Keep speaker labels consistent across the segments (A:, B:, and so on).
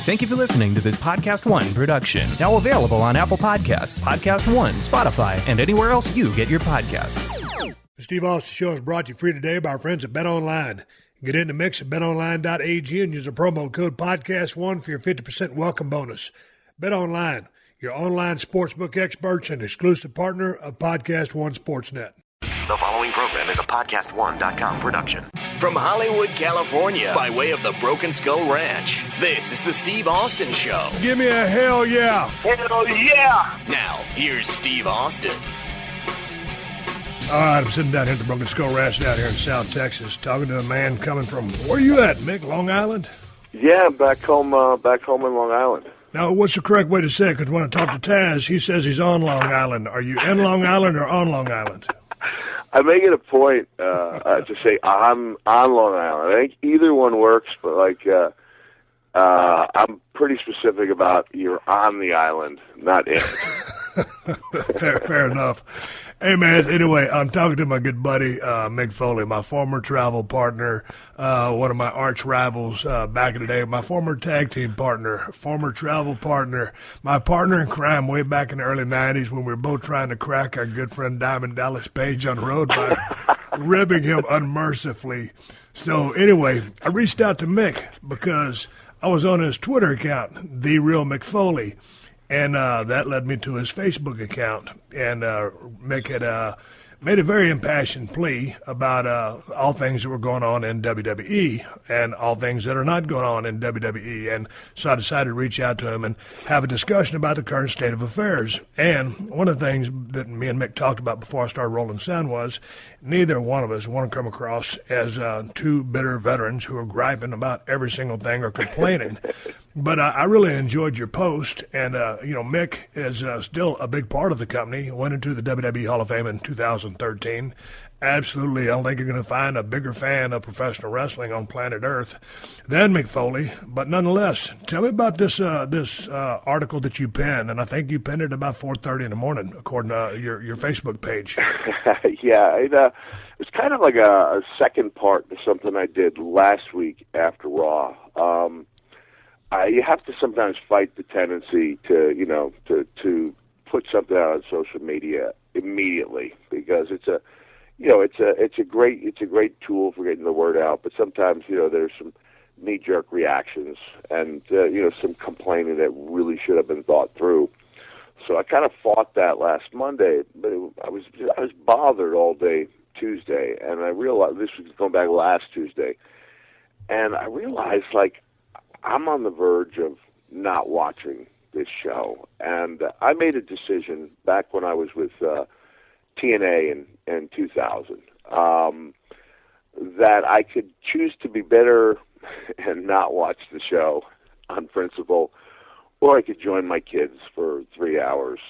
A: Thank you for listening to this PodcastOne production. Now available on Apple Podcasts, PodcastOne, Spotify, and anywhere else you get your podcasts.
B: The Steve Austin Show is brought to you free today by our friends at BetOnline. Get in the mix at betonline.ag and use the promo code PodcastOne for your 50% welcome bonus. BetOnline, your online sportsbook experts and exclusive partner of PodcastOne Sportsnet.
C: The following program is a PodcastOne.com production.
D: From Hollywood, California, by way of the Broken Skull Ranch, this is the Steve Austin Show.
B: Give me a hell yeah.
E: Hell yeah.
D: Now, here's Steve Austin.
B: All right, I'm sitting down here at the Broken Skull Ranch down here in South Texas, talking to a man coming from, where you at, Mick, Long Island?
E: Yeah, back home in Long Island.
B: Now, what's the correct way to say it? Because when I talk to Taz, he says he's on Long Island. Are you in Long Island or on Long Island?
E: I make it a point to say I'm on Long Island. I think either one works, but I'm pretty specific about you're on the island, not in.
B: Fair enough. Hey, man, anyway, I'm talking to my good buddy, Mick Foley, my former travel partner, one of my arch rivals back in the day, my former tag team partner, former travel partner, my partner in crime way back in the early 90s when we were both trying to crack our good friend Diamond Dallas Page on the road by ribbing him unmercifully. So, anyway, I reached out to Mick because I was on his Twitter account, The Real Mick Foley. And that led me to his Facebook account. And Mick had made a very impassioned plea about all things that were going on in WWE and all things that are not going on in WWE. And so I decided to reach out to him and have a discussion about the current state of affairs. And one of the things that me and Mick talked about before I started rolling sound was neither one of us want to come across as two bitter veterans who are griping about every single thing or complaining. But I really enjoyed your post, and, Mick is still a big part of the company. Went into the WWE Hall of Fame in 2013. Absolutely, I don't think you're going to find a bigger fan of professional wrestling on planet Earth than Mick Foley. But nonetheless, tell me about this article that you penned, and I think you penned it about 4:30 in the morning, according to your Facebook page.
E: Yeah, it's kind of like a second part to something I did last week after Raw. You have to sometimes fight the tendency to put something out on social media immediately because it's a great tool for getting the word out. But sometimes there's some knee-jerk reactions and some complaining that really should have been thought through. So I kind of fought that last Monday, but I was bothered all day Tuesday, and I realized this was going back last Tuesday, and I realized I'm on the verge of not watching this show. And I made a decision back when I was with TNA in 2000 that I could choose to be bitter and not watch the show on principle, or I could join my kids for 3 hours,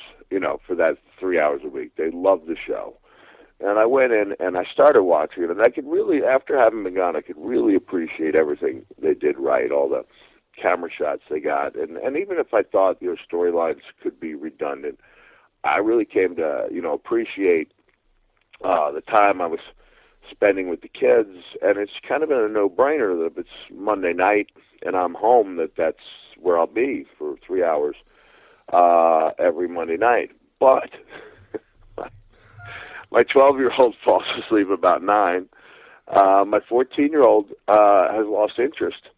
E: for that 3 hours a week. They love the show. And I went in and I started watching it, and I could really, after having been gone, I could really appreciate everything they did right, all the camera shots they got. And even if I thought storylines could be redundant, I really came to, appreciate the time I was spending with the kids. And it's kind of been a no-brainer that if it's Monday night and I'm home, that's where I'll be for 3 hours every Monday night. But my 12-year-old falls asleep about 9. My 14-year-old has lost interest.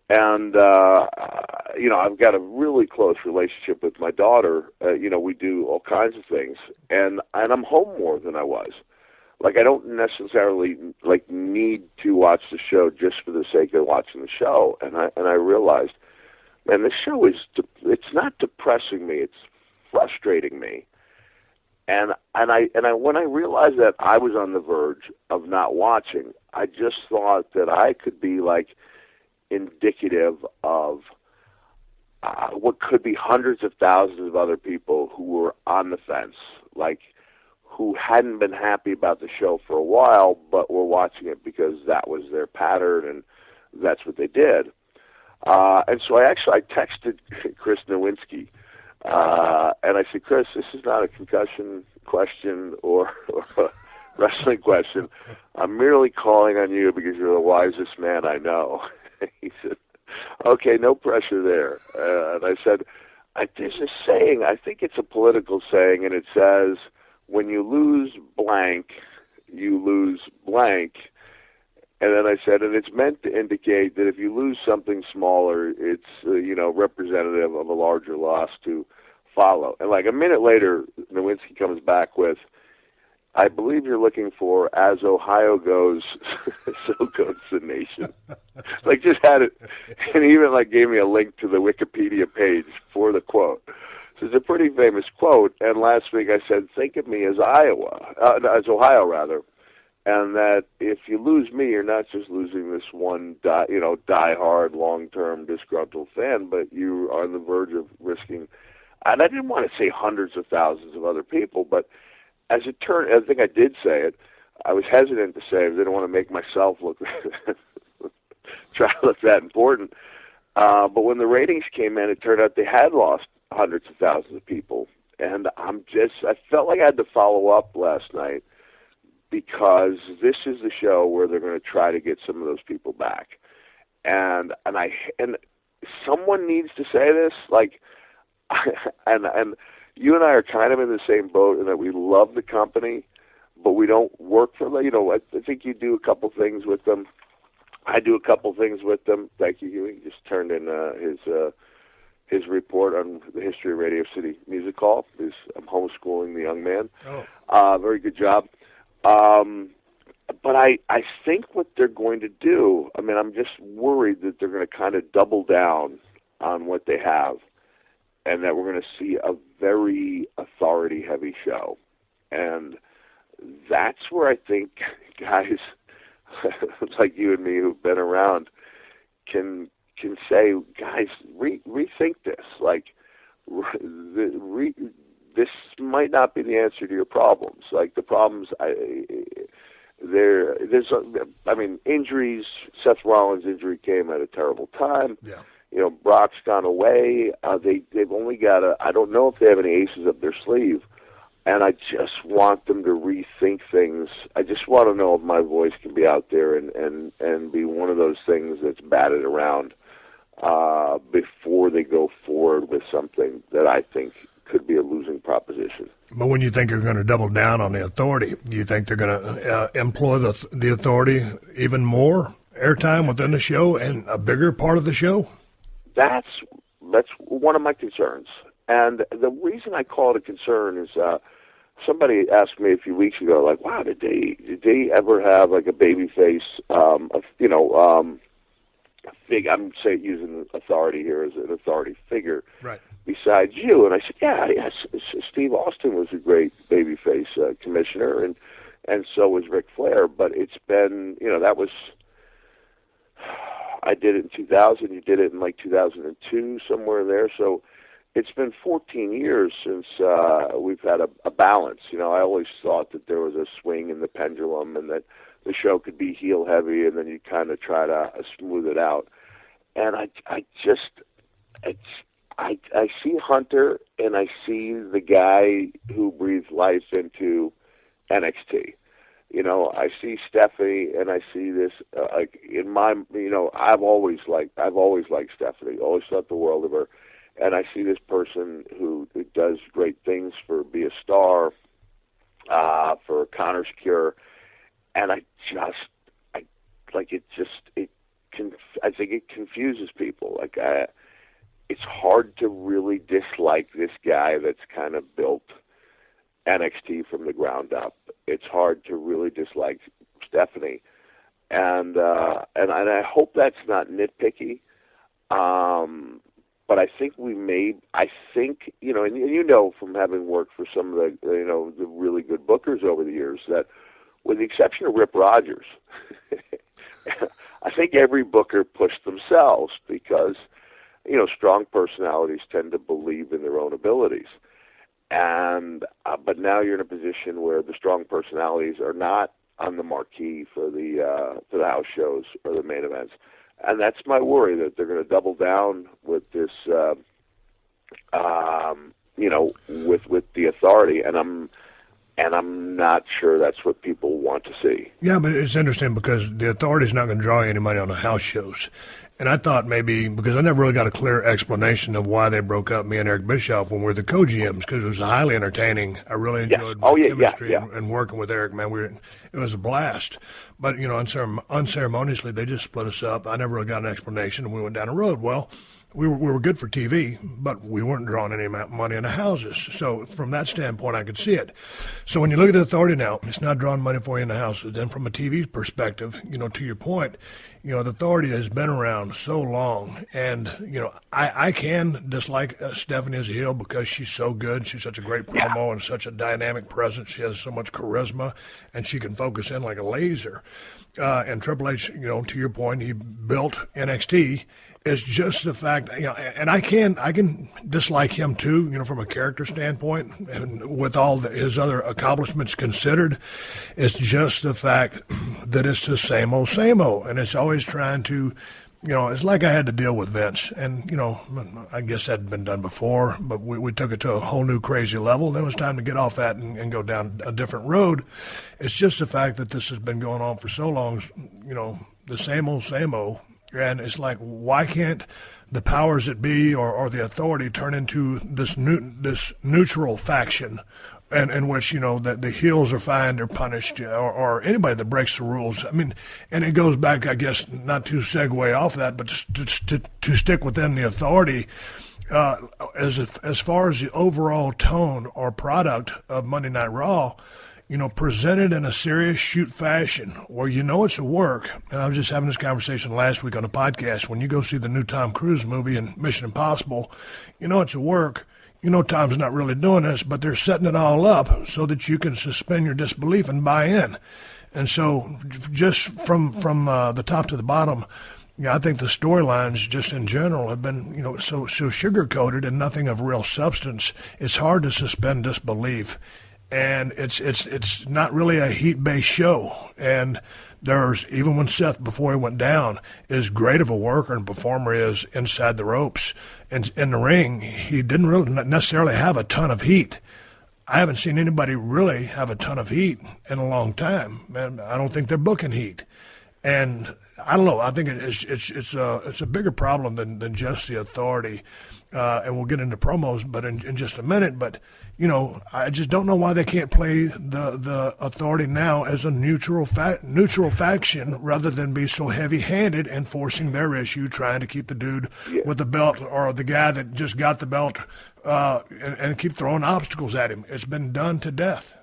E: And, I've got a really close relationship with my daughter. We do all kinds of things. And I'm home more than I was. I don't necessarily, need to watch the show just for the sake of watching the show. And I realized, man, this show it's not depressing me. It's frustrating me. And when I realized that I was on the verge of not watching, I just thought that I could be indicative of what could be hundreds of thousands of other people who were on the fence, who hadn't been happy about the show for a while, but were watching it because that was their pattern and that's what they did. And so I texted Chris Nowinski, and I said, Chris, this is not a concussion question or a wrestling question. I'm merely calling on you because you're the wisest man I know. He said, Okay, no pressure there. And I said, there's a saying, I think it's a political saying, and it says, when you lose blank, you lose blank. And then I said, and it's meant to indicate that if you lose something smaller, it's, representative of a larger loss to follow. And like a minute later, Nowinski comes back with, I believe you're looking for, as Ohio goes, so goes the nation. Like, just had it, and he even like gave me a link to the Wikipedia page for the quote. So it's a pretty famous quote. And last week I said, think of me as Ohio rather, and that if you lose me, you're not just losing this one, die-hard, long-term disgruntled fan, but you are on the verge of risking. And I didn't want to say hundreds of thousands of other people, but as it turned, I think I did say it. I was hesitant to say it. I didn't want to make myself look try to look that important. But when the ratings came in, it turned out they had lost hundreds of thousands of people. And I felt like I had to follow up last night because this is the show where they're going to try to get some of those people back. And someone needs to say this, like, and you and I are kind of in the same boat in that we love the company, but we don't work for them. I think you do a couple things with them. I do a couple things with them. Thank you. He just turned in his report on the history of Radio City Music Hall. I'm homeschooling the young man. Very good job. But I think what they're going to do, I'm just worried that they're going to kind of double down on what they have, and that we're going to see a very authority-heavy show. And that's where I think guys like you and me who've been around can say, guys, rethink this. Like, this might not be the answer to your problems. Like, the problems, injuries. Seth Rollins' injury came at a terrible time.
B: Yeah.
E: Brock's gone away. They've only got I don't know if they have any aces up their sleeve, and I just want them to rethink things. I just want to know if my voice can be out there and be one of those things that's batted around before they go forward with something that I think could be a losing proposition.
B: But when you think they're going to double down on the authority, do you think they're going to employ the authority even more airtime within the show and a bigger part of the show? That's
E: one of my concerns. And the reason I call it a concern is somebody asked me a few weeks ago, like, wow, did they ever have like a baby face, I'm using authority here as an authority figure, right, besides you? And I said, yes, Steve Austin was a great babyface commissioner, and so was Ric Flair. But it's been, that was, I did it in 2000. You did it in like 2002, somewhere there. So it's been 14 years since we've had a balance. I always thought that there was a swing in the pendulum and that the show could be heel heavy, and then you kind of try to smooth it out. And I see Hunter, and I see the guy who breathes life into NXT. I see Stephanie, and I see this in my. I've always liked Stephanie. Always thought the world of her, and I see this person who does great things for Be a Star, for Connor's Cure, and I think it confuses people. Like, it's hard to really dislike this guy that's kind of built NXT from the ground up. It's hard to really dislike Stephanie, and I hope that's not nitpicky. But I think and from having worked for some of the the really good bookers over the years, that with the exception of Rip Rogers, I think every booker pushed themselves because, strong personalities tend to believe in their own abilities. And but now you're in a position where the strong personalities are not on the marquee for the house shows or the main events, and that's my worry, that they're going to double down with this, with the authority, and I'm not sure that's what people want to see.
B: Yeah, but it's interesting because the authority's not going to draw any money on the house shows. And I thought maybe, because I never really got a clear explanation of why they broke up, me and Eric Bischoff, when we were the co-GMs, because it was highly entertaining. I really enjoyed chemistry and working with Eric, man. It was a blast. But, unceremoniously, they just split us up. I never really got an explanation, and we went down the road. Well, we were good for TV, but we weren't drawing any money in the houses. So from that standpoint, I could see it. So when you look at the Authority now, it's not drawing money for you in the houses. Then from a TV perspective, to your point, the Authority has been around so long. And, I can dislike Stephanie as a heel because she's so good. She's such a great promo and such a dynamic presence. She has so much charisma, and she can focus in like a laser. And Triple H, to your point, he built NXT. It's just the fact, and I can dislike him too, from a character standpoint, and with all his other accomplishments considered. It's just the fact that it's the same old, and it's always trying to, it's like I had to deal with Vince, and I guess that had been done before, but we took it to a whole new crazy level. Then it was time to get off that and go down a different road. It's just the fact that this has been going on for so long, the same old. And it's like, why can't the powers that be or the Authority turn into this neutral faction, and in which that the heels are fined or punished, or anybody that breaks the rules? I mean, and it goes back, I guess, not to segue off that, but to stick within the Authority. As far as the overall tone or product of Monday Night Raw, presented in a serious shoot fashion where it's a work. And I was just having this conversation last week on a podcast. When you go see the new Tom Cruise movie and Mission Impossible, it's a work. Tom's not really doing this, but they're setting it all up so that you can suspend your disbelief and buy in. And so just from the top to the bottom, I think the storylines just in general have been, so sugar-coated and nothing of real substance. It's hard to suspend disbelief. And it's not really a heat-based show. And there's, even when Seth, before he went down, as great of a worker and performer is inside the ropes and in the ring, he didn't really necessarily have a ton of heat. I haven't seen anybody really have a ton of heat in a long time. And I don't think they're booking heat. And I don't know. I think it's a bigger problem than just the Authority. And we'll get into promos, but in just a minute. But I just don't know why they can't play the Authority now as a neutral faction rather than be so heavy-handed and forcing their issue, trying to keep the dude with the belt or the guy that just got the belt and keep throwing obstacles at him. It's been done to death.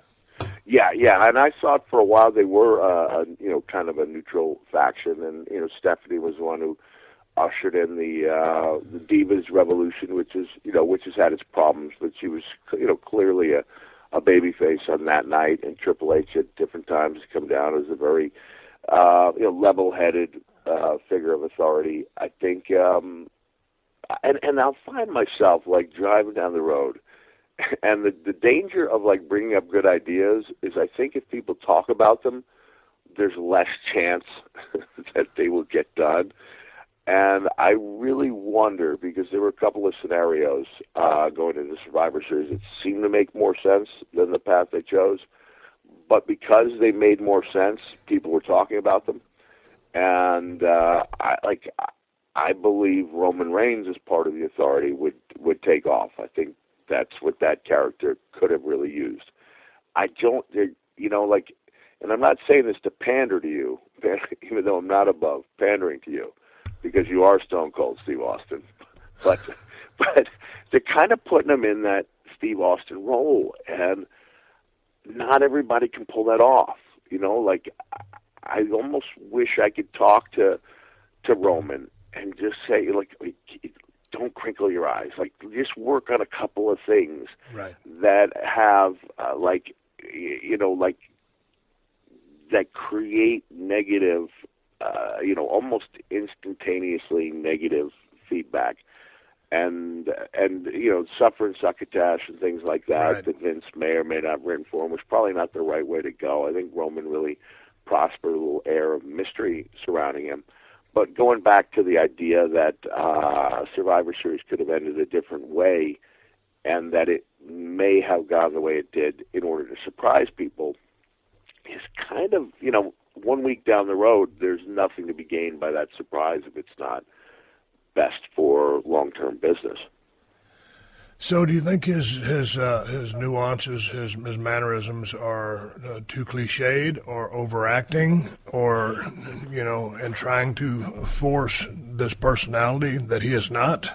E: Yeah, and I thought for a while they were, kind of a neutral faction, and Stephanie was the one who ushered in the Divas Revolution, which has had its problems, but she was, clearly a babyface on that night, and Triple H at different times come down as a very, level-headed figure of authority. I think, and I'll find myself like driving down the road. And the danger of like bringing up good ideas is, I think if people talk about them, there's less chance that they will get done. And I really wonder, because there were a couple of scenarios going into Survivor Series that seemed to make more sense than the path they chose. But because they made more sense, people were talking about them. And I believe Roman Reigns as part of the Authority would take off. I think that's what that character could have really used. I don't, and I'm not saying this to pander to you, even though I'm not above pandering to you, because you are Stone Cold Steve Austin. But they're kind of putting him in that Steve Austin role, and not everybody can pull that off. I almost wish I could talk to Roman and just say, don't crinkle your eyes. Just work on a couple of things that have, that create negative, almost instantaneously negative feedback, and suffer and succotash and things like that that Vince may or may not have written for him, was probably not the right way to go. I think Roman really prospered, a little air of mystery surrounding him. But going back to the idea that Survivor Series could have ended a different way, and that it may have gone the way it did in order to surprise people, is kind of, 1 week down the road, there's nothing to be gained by that surprise if it's not best for long-term business.
B: So, do you think his nuances, his mannerisms are too cliched or overacting, or and trying to force this personality that he is not?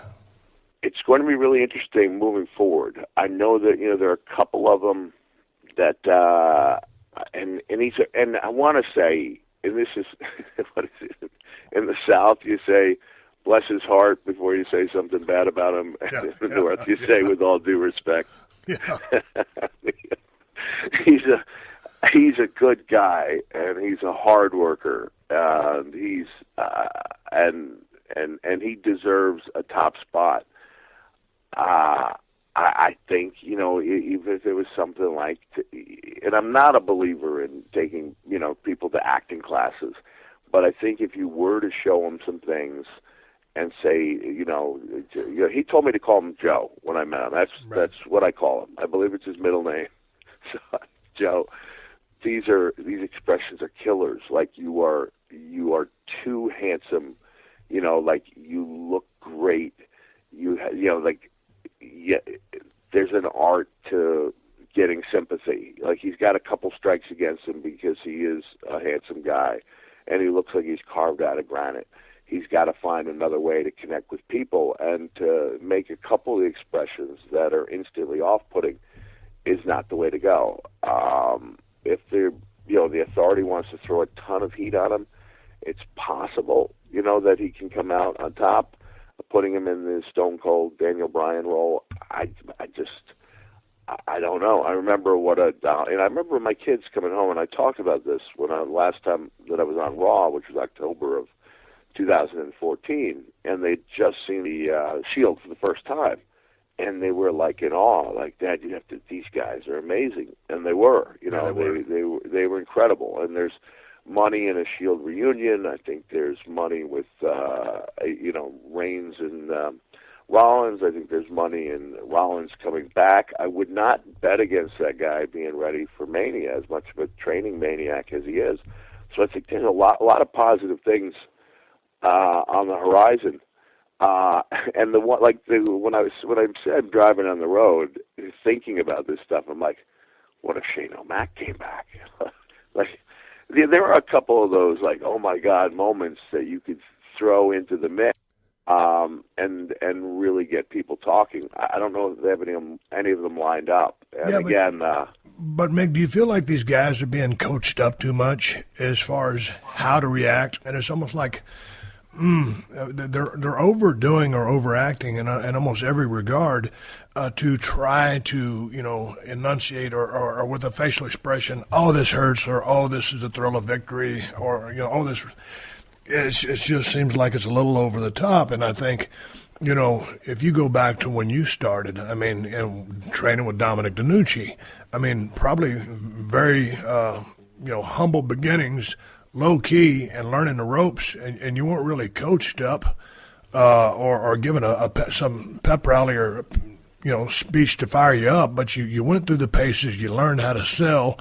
E: It's going to be really interesting moving forward. I know that there are a couple of them that, and I want to say, and this is what is it? In the South, you say, bless his heart before you say something bad about him.
B: Yeah,
E: in the North, you say, with all due respect.
B: Yeah.
E: He's a good guy, and he's a hard worker. He's and he deserves a top spot. I think, even if it was something like, and I'm not a believer in taking, people to acting classes, but I think if you were to show him some things and say, he told me to call him Joe when I met him. That's what I call him. I believe it's his middle name. So, Joe, these expressions are killers. Like you are too handsome, like you look great. There's an art to getting sympathy. Like he's got a couple strikes against him because he is a handsome guy and he looks like he's carved out of granite. He's got to find another way to connect with people, and to make a couple of expressions that are instantly off-putting is not the way to go. If the authority wants to throw a ton of heat on him, it's possible, that he can come out on top. Putting him in the Stone Cold Daniel Bryan role, I don't know. I remember and I remember my kids coming home, and I talked about this last time that I was on Raw, which was October of 2014, and they'd just seen the Shield for the first time, and they were like in awe, like, Dad, these guys are amazing, and they were, they were incredible, and there's money in a Shield reunion. I think there's money with, Reigns and Rollins. I think there's money in Rollins coming back. I would not bet against that guy being ready for Mania, as much of a training maniac as he is. So I think there's a lot of positive things on the horizon. And when I'm driving on the road, thinking about this stuff, I'm like, what if Shane O'Mac came back? There are a couple of those, like, oh my God, moments that you could throw into the mix, and really get people talking. I don't know if they have any of them lined up. And
B: but Mick, do you feel like these guys are being coached up too much as far as how to react? And it's almost like they're overdoing or overacting in almost every regard to try to enunciate or with a facial expression, oh, this hurts, or oh, this is the thrill of victory, or oh, this. It just seems like it's a little over the top, and I think if you go back to when you started, training with Dominic DiNucci, probably very humble beginnings, low key, and learning the ropes, and you weren't really coached up or given some pep rally or speech to fire you up, but you went through the paces, you learned how to sell,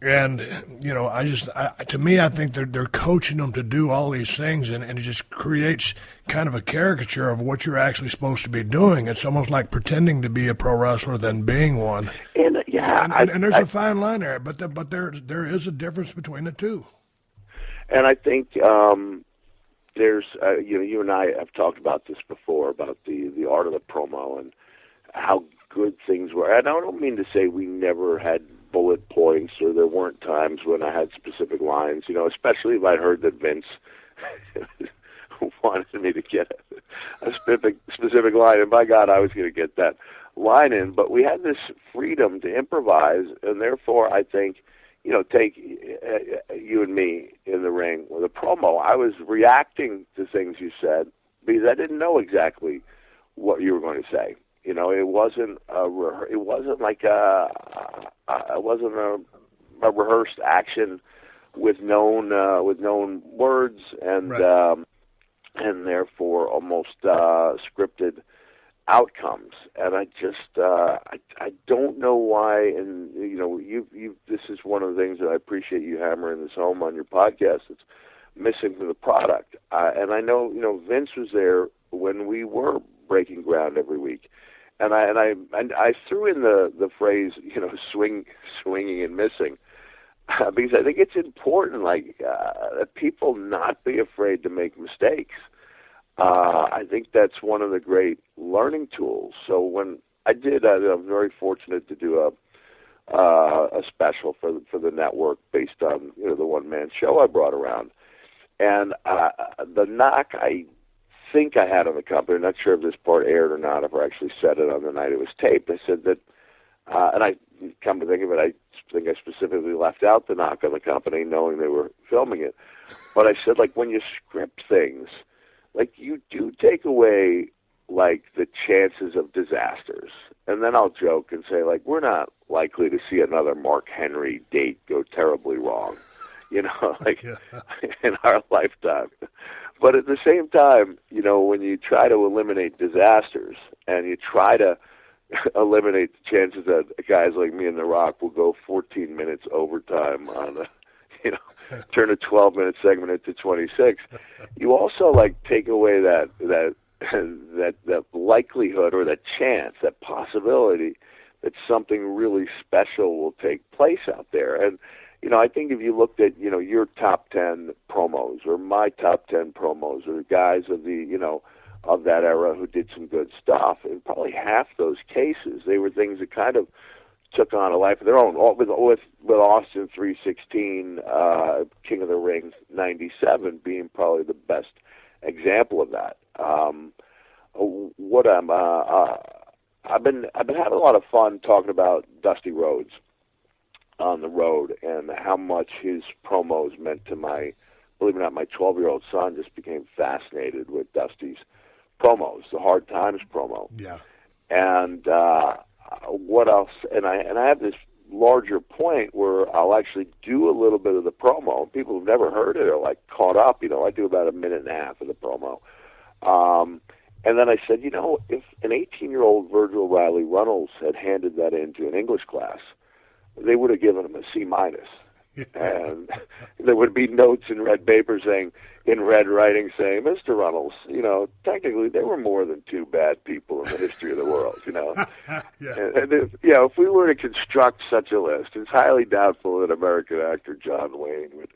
B: and to me, I think they're coaching them to do all these things, and it just creates kind of a caricature of what you're actually supposed to be doing. It's almost like pretending to be a pro wrestler than being one. And there's a fine line there, but there is a difference between the two.
E: And I think there's, you and I have talked about this before, about the art of the promo and how good things were. And I don't mean to say we never had bullet points or there weren't times when I had specific lines, especially if I heard that Vince wanted me to get a specific line. And by God, I was going to get that line in. But we had this freedom to improvise, and therefore I think, take you and me in the ring with a promo. I was reacting to things you said because I didn't know exactly what you were going to say. It wasn't a rehearsed action with known words and
B: right.
E: And therefore almost scripted outcomes. And I just I don't know why. And you this is one of the things that I appreciate you hammering this home on your podcast. It's missing from the product. And I know Vince was there when we were breaking ground every week. And I threw in the phrase, swinging and missing, because I think it's important, that people not be afraid to make mistakes. I think that's one of the great learning tools. So when I'm very fortunate to do a special for the network based on the one-man show I brought around, and the knock I think I had on the company, I'm not sure if this part aired or not, if I actually said it on the night it was taped. I said that, and I come to think of it, I think I specifically left out the knock on the company knowing they were filming it. But I said, when you script things, you do take away, the chances of disasters. And then I'll joke and say, we're not likely to see another Mark Henry date go terribly wrong, in our lifetime. But at the same time, when you try to eliminate disasters and you try to eliminate the chances that guys like me and The Rock will go 14 minutes overtime on turn a 12-minute segment into 26, you also take away that likelihood or that chance, that possibility that something really special will take place out there. And I think if you looked at your top 10 promos or my top 10 promos or guys of the of that era who did some good stuff, in probably half those cases they were things that kind of took on a life of their own. With Austin 316, King of the Ring 97 being probably the best example of that. I've been having a lot of fun talking about Dusty Rhodes on the road and how much his promos meant to believe it or not, my 12-year-old son just became fascinated with Dusty's promos, the Hard Times promo.
B: Yeah.
E: And what else? And I have this larger point where I'll actually do a little bit of the promo. People who've never heard it are caught up. I do about a minute and a half of the promo. And then I said, if an 18-year-old Virgil Riley Runnels had handed that into an English class, they would have given him a C-. And there would be notes in red paper in red writing saying, Mr. Runnels, technically there were more than two bad people in the history of the world,
B: Yeah.
E: And if we were to construct such a list, it's highly doubtful that American actor John Wayne would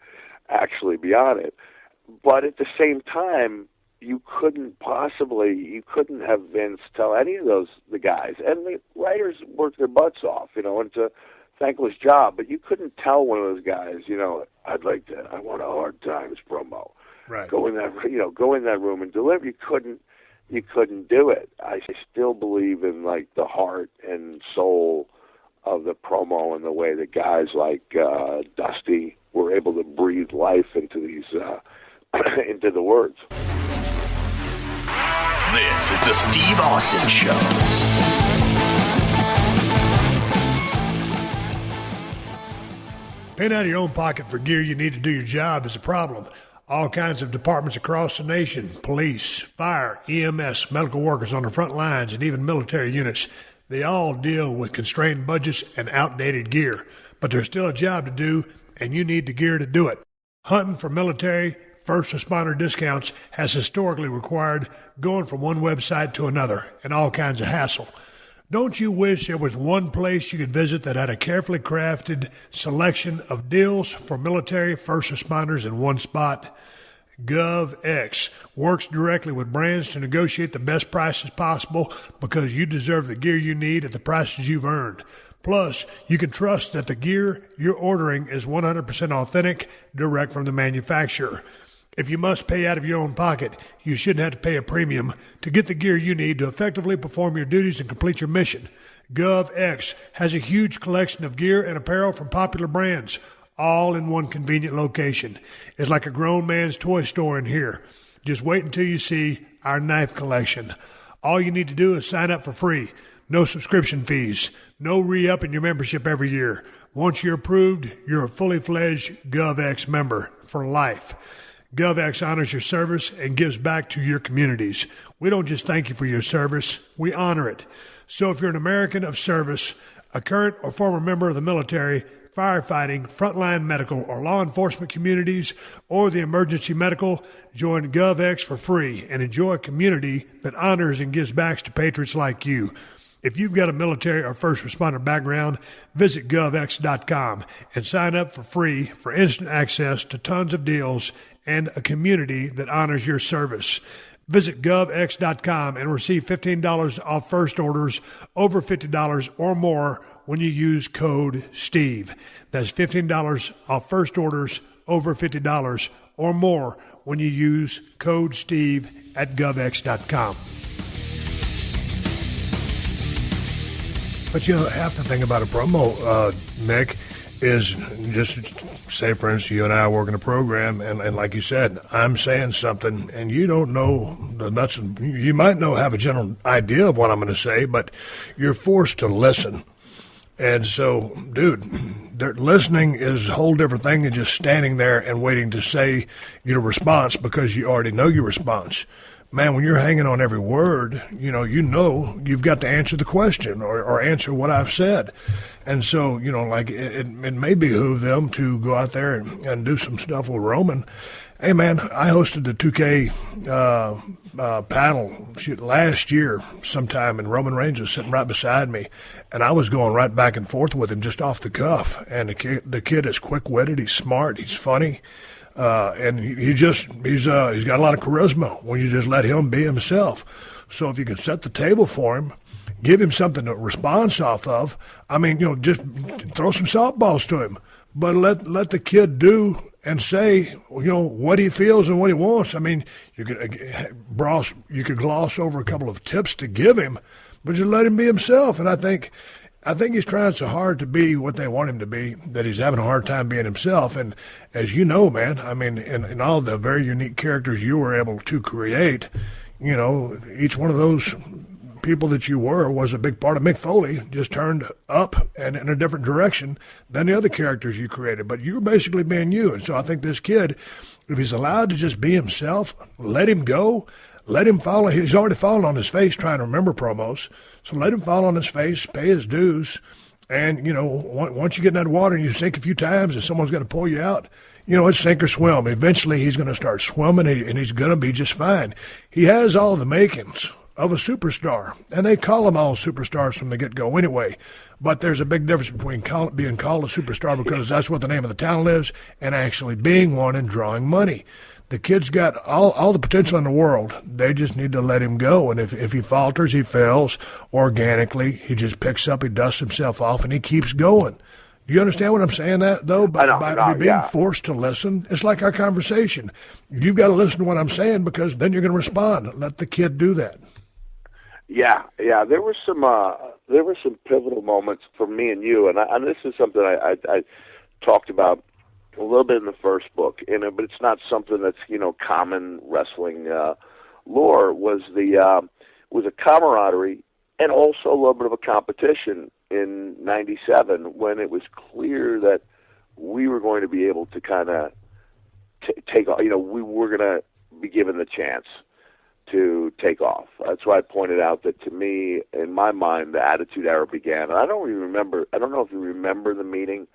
E: actually be on it. But at the same time, you couldn't have Vince tell any of the guys, and the writers worked their butts off, and it's a thankless job, but you couldn't tell one of those guys, I want a Hard Times promo.
B: Right.
E: Go in that room and deliver. You couldn't do it. I still believe in the heart and soul of the promo and the way that guys like Dusty were able to breathe life into these into the words.
D: This is the Steve Austin Show.
B: Paying out of your own pocket for gear you need to do your job is a problem. All kinds of departments across the nation, police, fire, EMS, medical workers on the front lines, and even military units, they all deal with constrained budgets and outdated gear. But there's still a job to do, and you need the gear to do it. Hunting for military, first responder discounts has historically required going from one website to another and all kinds of hassle. Don't you wish there was one place you could visit that had a carefully crafted selection of deals for military first responders in one spot? GovX works directly with brands to negotiate the best prices possible because you deserve the gear you need at the prices you've earned. Plus, you can trust that the gear you're ordering is 100% authentic, direct from the manufacturer. If you must pay out of your own pocket, you shouldn't have to pay a premium to get the gear you need to effectively perform your duties and complete your mission. GovX has a huge collection of gear and apparel from popular brands, all in one convenient location. It's like a grown man's toy store in here. Just wait until you see our knife collection. All you need to do is sign up for free. No subscription fees. No re-upping your membership every year. Once you're approved, you're a fully fledged GovX member for life. GovX honors your service and gives back to your communities. We don't just thank you for your service, we honor it. So if you're an American of service, a current or former member of the military, firefighting, frontline medical, or law enforcement communities, or the emergency medical, join GovX for free and enjoy a community that honors and gives back to patriots like you. If you've got a military or first responder background, visit govx.com and sign up for free for instant access to tons of deals and a community that honors your service. Visit govx.com and receive $15 off first orders over $50 or more when you use code STEVE. That's $15 off first orders over $50 or more when you use code STEVE at govx.com. But, half the thing about a promo, Mick, is just say, for instance, you and I are working a program, and like you said, I'm saying something, and you don't know the nuts. You might have a general idea of what I'm going to say, but you're forced to listen. And so, dude, listening is a whole different thing than just standing there and waiting to say your response because you already know your response. Man, when you're hanging on every word, you've got to answer the question or answer what I've said. And so, it may behoove them to go out there and do some stuff with Roman. Hey, man, I hosted the 2K paddle last year sometime, and Roman Reigns was sitting right beside me, and I was going right back and forth with him just off the cuff. And the kid is quick-witted, he's smart, he's funny. And he's got a lot of charisma when you just let him be himself. So if you can set the table for him, give him something to respond off of. I mean, just throw some softballs to him, but let the kid do and say, what he feels and what he wants. I mean, you could gloss over a couple of tips to give him, but just let him be himself. And I think he's trying so hard to be what they want him to be that he's having a hard time being himself. And as you know, man, I mean, in all the very unique characters you were able to create, each one of those people that you were was a big part of Mick Foley, just turned up and in a different direction than the other characters you created. But you were basically being you. And so I think this kid, if he's allowed to just be himself, let him go. Let him fall. He's already fallen on his face trying to remember promos. So let him fall on his face, pay his dues. And, once you get in that water and you sink a few times and someone's going to pull you out, it's sink or swim. Eventually he's going to start swimming and he's going to be just fine. He has all the makings of a superstar. And they call them all superstars from the get-go anyway. But there's a big difference between being called a superstar because that's what the name of the talent is and actually being one and drawing money. The kid's got all the potential in the world. They just need to let him go. And if he falters, he fails organically. He just picks up, he dusts himself off, and he keeps going. Do you understand what I'm saying, though? By being forced to listen, it's like our conversation. You've got to listen to what I'm saying because then you're going to respond. Let the kid do that.
E: Yeah. There were some pivotal moments for me and you, and this is something I talked about a little bit in the first book, but it's not something that's common wrestling lore. Was a camaraderie and also a little bit of a competition in '97 when it was clear that we were going to be able to kind of take off. We were going to be given the chance to take off. That's why I pointed out that to me, in my mind, the Attitude Era began. And I don't know if you remember the meeting.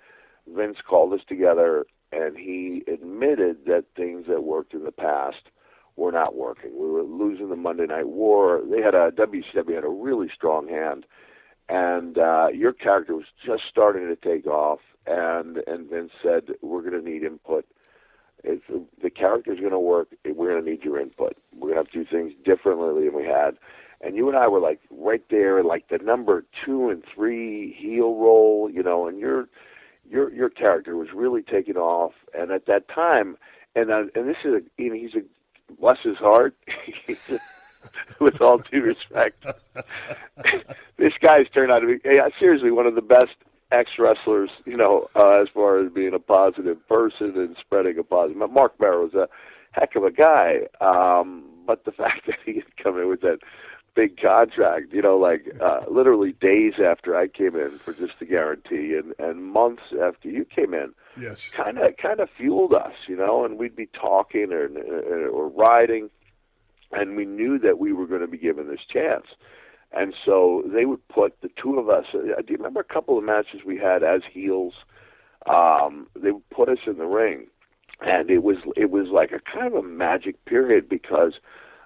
E: Vince called us together, and he admitted that things that worked in the past were not working. We were losing the Monday Night War. WCW had a really strong hand, and your character was just starting to take off, and Vince said, we're going to need input. If the character's going to work, we're going to need your input. We're going to have to do things differently than we had. And you and I were like right there, like the number 2 and 3 heel role, and your character was really taking off, and at that time, and this is he's a bless his heart, with all due respect, this guy's turned out to be seriously one of the best ex-wrestlers, as far as being a positive person and spreading a positive. Mark Barrow was a heck of a guy, but the fact that he had come in with that big contract, literally days after I came in for just the guarantee and months after you came in,
B: yes,
E: kind of fueled us, and we'd be talking or riding, and we knew that we were going to be given this chance. And so they would put the two of us, do you remember a couple of matches we had as heels they would put us in the ring, and it was like a kind of a magic period because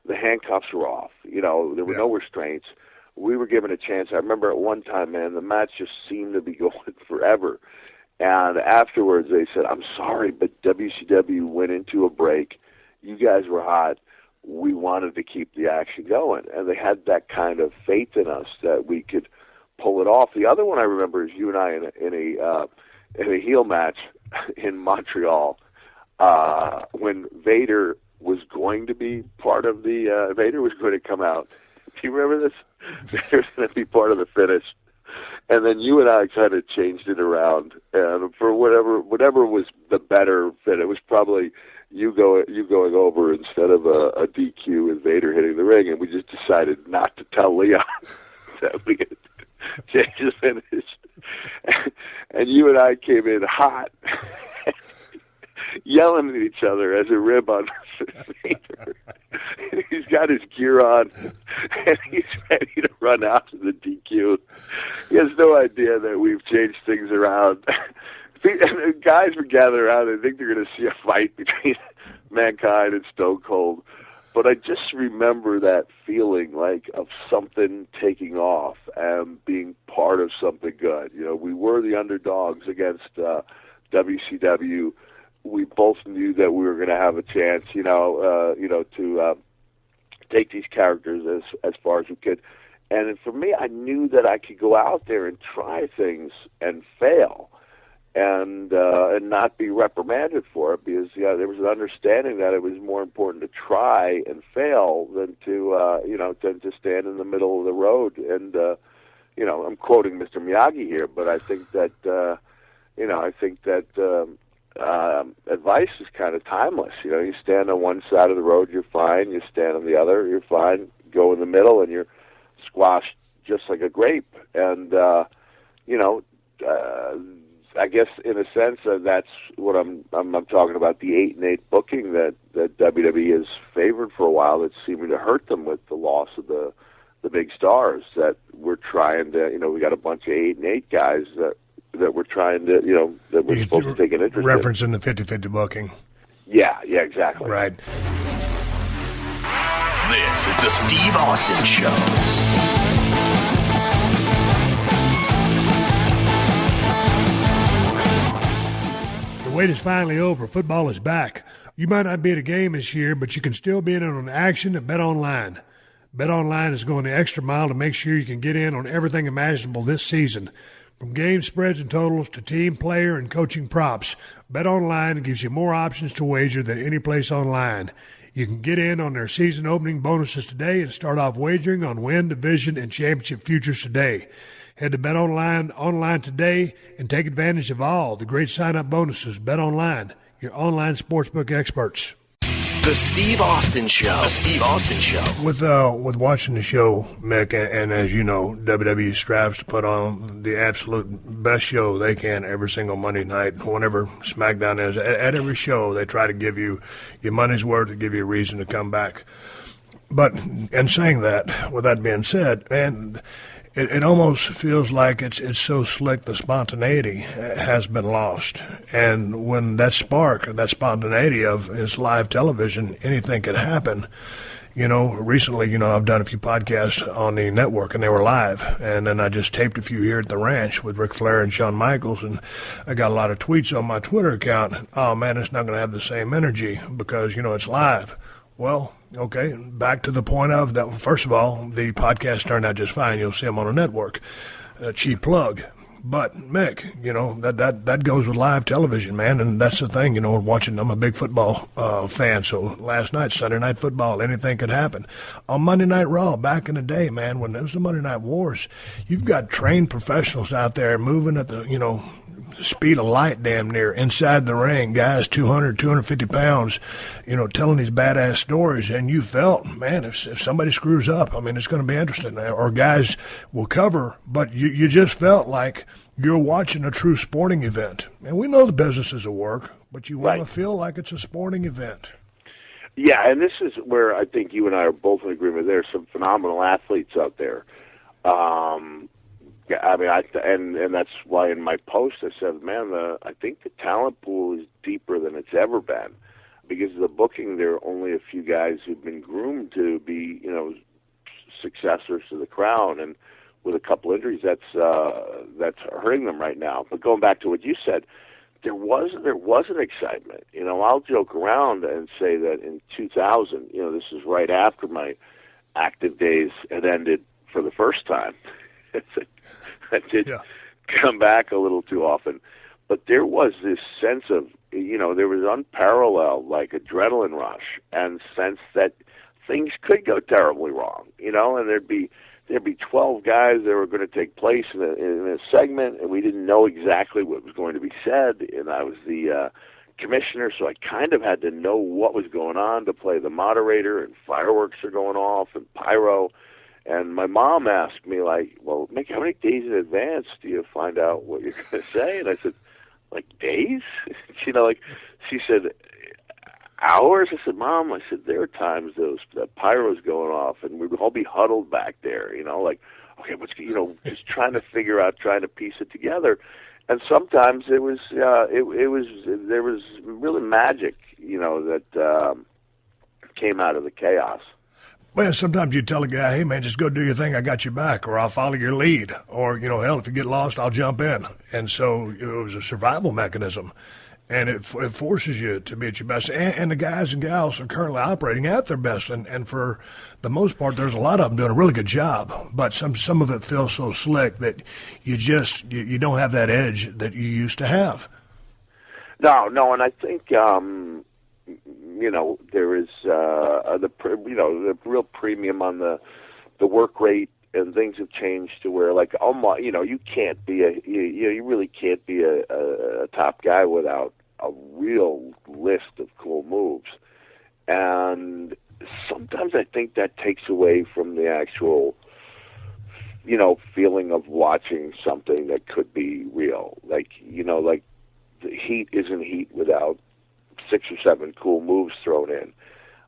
E: the handcuffs were off. You know, there were no restraints. We were given a chance. I remember at one time, man, the match just seemed to be going forever. And afterwards, they said, "I'm sorry, but WCW went into a break. You guys were hot. We wanted to keep the action going." And they had that kind of faith in us that we could pull it off. The other one I remember is you and I in a heel match in Montreal when Vader was going to be part of the Vader was going to come out. Do you remember this? Vader was going to be part of the finish. And then you and I kind of changed it around, and for whatever was the better fit, it was probably you going over instead of a DQ and Vader hitting the ring, and we just decided not to tell Leon that we had changed the finish. And you and I came in hot, yelling at each other as a rib on Vader. And he's got his gear on, and he's ready to run out to the DQ. He has no idea that we've changed things around. And the guys were gathered around and think they're going to see a fight between Mankind and Stone Cold. But I just remember that feeling like of something taking off and being part of something good. You know, we were the underdogs against WCW. We both knew that we were going to have a chance, to take these characters as far as we could. And for me, I knew that I could go out there and try things and fail, and not be reprimanded for it, because there was an understanding that it was more important to try and fail than to stand in the middle of the road. And I'm quoting Mr. Miyagi here, but I think that advice is kind of timeless. You know, you stand on one side of the road, you're fine. You stand on the other, you're fine. Go in the middle, and you're squashed just like a grape. And I guess in a sense that's what I'm talking about, the 8-8 booking that WWE has favored for a while, that seemed to hurt them with the loss of the big stars. That we're trying to, we got a bunch of 8-8 guys that we're trying to, that we're supposed to take an interest
B: in. Referencing the 50-50 booking.
E: Yeah, exactly.
B: Right.
D: This is the Steve Austin Show.
B: The wait is finally over. Football is back. You might not be at a game this year, but you can still be in on action at BetOnline. BetOnline is going the extra mile to make sure you can get in on everything imaginable this season. From game spreads and totals to team, player, and coaching props, BetOnline gives you more options to wager than any place online. You can get in on their season opening bonuses today and start off wagering on win, division, and championship futures today. Head to BetOnline online today and take advantage of all the great sign-up bonuses. BetOnline, your online sportsbook experts.
D: The Steve Austin Show. The Steve Austin Show.
B: With watching the show, Mick, and as you know, WWE strives to put on the absolute best show they can every single Monday night. Whenever SmackDown is, at every show, they try to give you your money's worth, to give you a reason to come back. But in saying that, with that being said, man, it almost feels like it's so slick, the spontaneity has been lost. And when that spark, that spontaneity of is live television, anything could happen. Recently, I've done a few podcasts on the network, and they were live. And then I just taped a few here at the ranch with Ric Flair and Shawn Michaels, and I got a lot of tweets on my Twitter account. Oh, man, it's not going to have the same energy because, it's live. Well, okay, back to the point of that. First of all, the podcast turned out just fine. You'll see them on a network. A cheap plug. But, Mick, that goes with live television, man, and that's the thing, watching. I'm a big football fan, so last night, Sunday Night Football, anything could happen. On Monday Night Raw, back in the day, man, when it was the Monday Night Wars, you've got trained professionals out there moving at the, speed of light damn near inside the ring, guys 200, 250 pounds, telling these badass stories, and you felt, man, if somebody screws up, it's going to be interesting, or guys will cover, but you just felt like you're watching a true sporting event. And we know the business is a work, but you want to feel like it's a sporting event.
E: Yeah, and this is where I think you and I are both in agreement. There's some phenomenal athletes out there. Yeah, I mean, and that's why in my post I said, man, I think the talent pool is deeper than it's ever been, because of the booking. There are only a few guys who've been groomed to be, successors to the crown, and with a couple injuries, that's hurting them right now. But going back to what you said, there was an excitement. I'll joke around and say that in 2000, this is right after my active days had ended for the first time. I did come back a little too often, but there was this sense of, there was unparalleled like adrenaline rush and sense that things could go terribly wrong, and there'd be 12 guys that were going to take place in a segment, and we didn't know exactly what was going to be said, and I was the commissioner, so I kind of had to know what was going on to play the moderator, and fireworks are going off and pyro. And my mom asked me, like, well, Mick, how many days in advance do you find out what you're going to say? And I said, like, days? She said, hours? I said, Mom, there are times the pyro's going off, and we'd all be huddled back there, like, okay, just trying to figure out, trying to piece it together. And sometimes there was really magic, that came out of the chaos.
B: Well, sometimes you tell a guy, hey, man, just go do your thing. I got your back, or I'll follow your lead. Or, hell, if you get lost, I'll jump in. And so it was a survival mechanism. And it forces you to be at your best. And the guys and gals are currently operating at their best. And for the most part, there's a lot of them doing a really good job. But some of it feels so slick that you don't have that edge that you used to have.
E: No, and I think there is the real premium on the work rate, and things have changed to where, like, you can't be you really can't be a top guy without a real list of cool moves. And sometimes I think that takes away from the actual feeling of watching something that could be real. Like the heat isn't heat without 6 or 7 cool moves thrown in.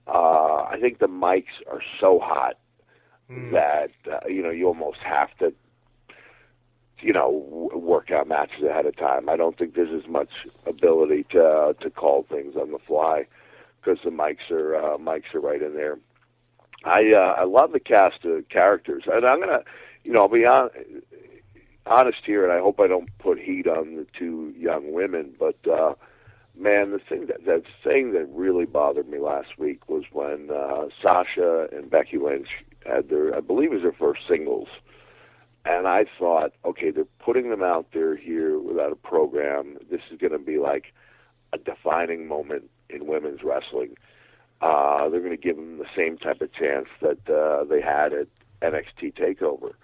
E: I think the mics are so hot that you almost have to work out matches ahead of time. I don't think there's as much ability to call things on the fly because the mics are right in there. I love the cast of characters, and I'm gonna I'll be honest here, and I hope I don't put heat on the 2 young women, but man, the thing that really bothered me last week was when Sasha and Becky Lynch had I believe it was their first singles. And I thought, okay, they're putting them out there here without a program. This is going to be like a defining moment in women's wrestling. They're going to give them the same type of chance that they had at NXT TakeOver.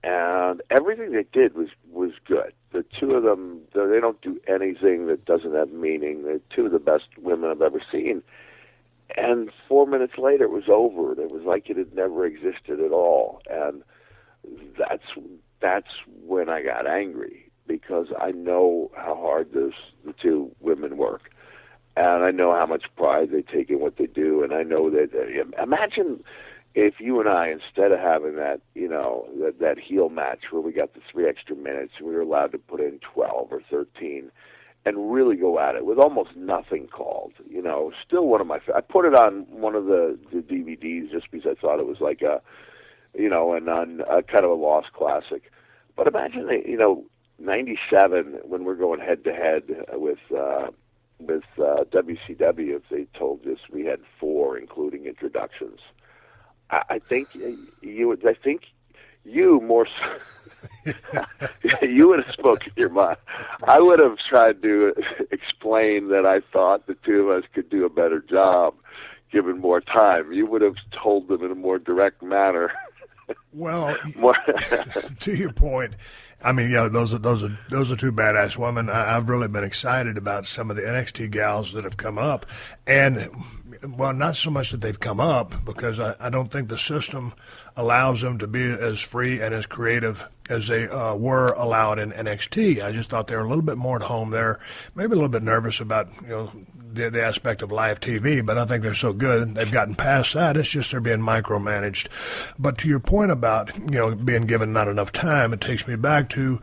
E: And everything they did was good. The 2 of them, they don't do anything that doesn't have meaning. They're 2 of the best women I've ever seen. And 4 minutes later, it was over. It was like it had never existed at all. And that's when I got angry, because I know how hard the 2 women work. And I know how much pride they take in what they do. And I know that, imagine if you and I, instead of having that, that heel match where we got the 3 extra minutes, we were allowed to put in 12 or 13 and really go at it with almost nothing called. Still one of my, I put it on one of the DVDs just because I thought it was like a, and on kind of a lost classic. But imagine, 97, when we're going head to head with WCW, if they told us we had 4, including introductions. I think you more so, you would have spoken your mind. I would have tried to explain that I thought the 2 of us could do a better job given more time. You would have told them in a more direct manner.
B: Well, to your point, I mean, those are 2 badass women. I've really been excited about some of the NXT gals that have come up, and well, not so much that they've come up, because I don't think the system allows them to be as free and as creative as they were allowed in NXT. I just thought they were a little bit more at home there, maybe a little bit nervous about the aspect of live TV, but I think they're so good they've gotten past that. It's just they're being micromanaged. But to your point about being given not enough time, it takes me back to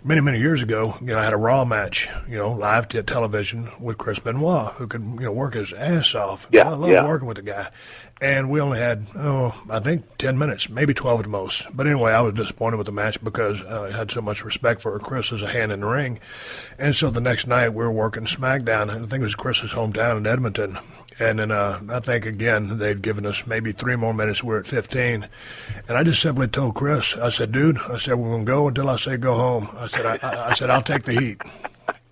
B: many years ago. I had a Raw match, live to television with Chris Benoit, who could work his ass off.
E: Yeah,
B: I love working with the guy. And we only had, I think 10 minutes, maybe 12 at most. But anyway, I was disappointed with the match because I had so much respect for Chris as a hand in the ring. And so the next night we were working SmackDown. I think it was Chris's hometown in Edmonton. And then I think, again, they'd given us maybe 3 more minutes. We're at 15. And I just simply told Chris, I said, dude, we're going to go until I say go home. I said, I'll take the heat.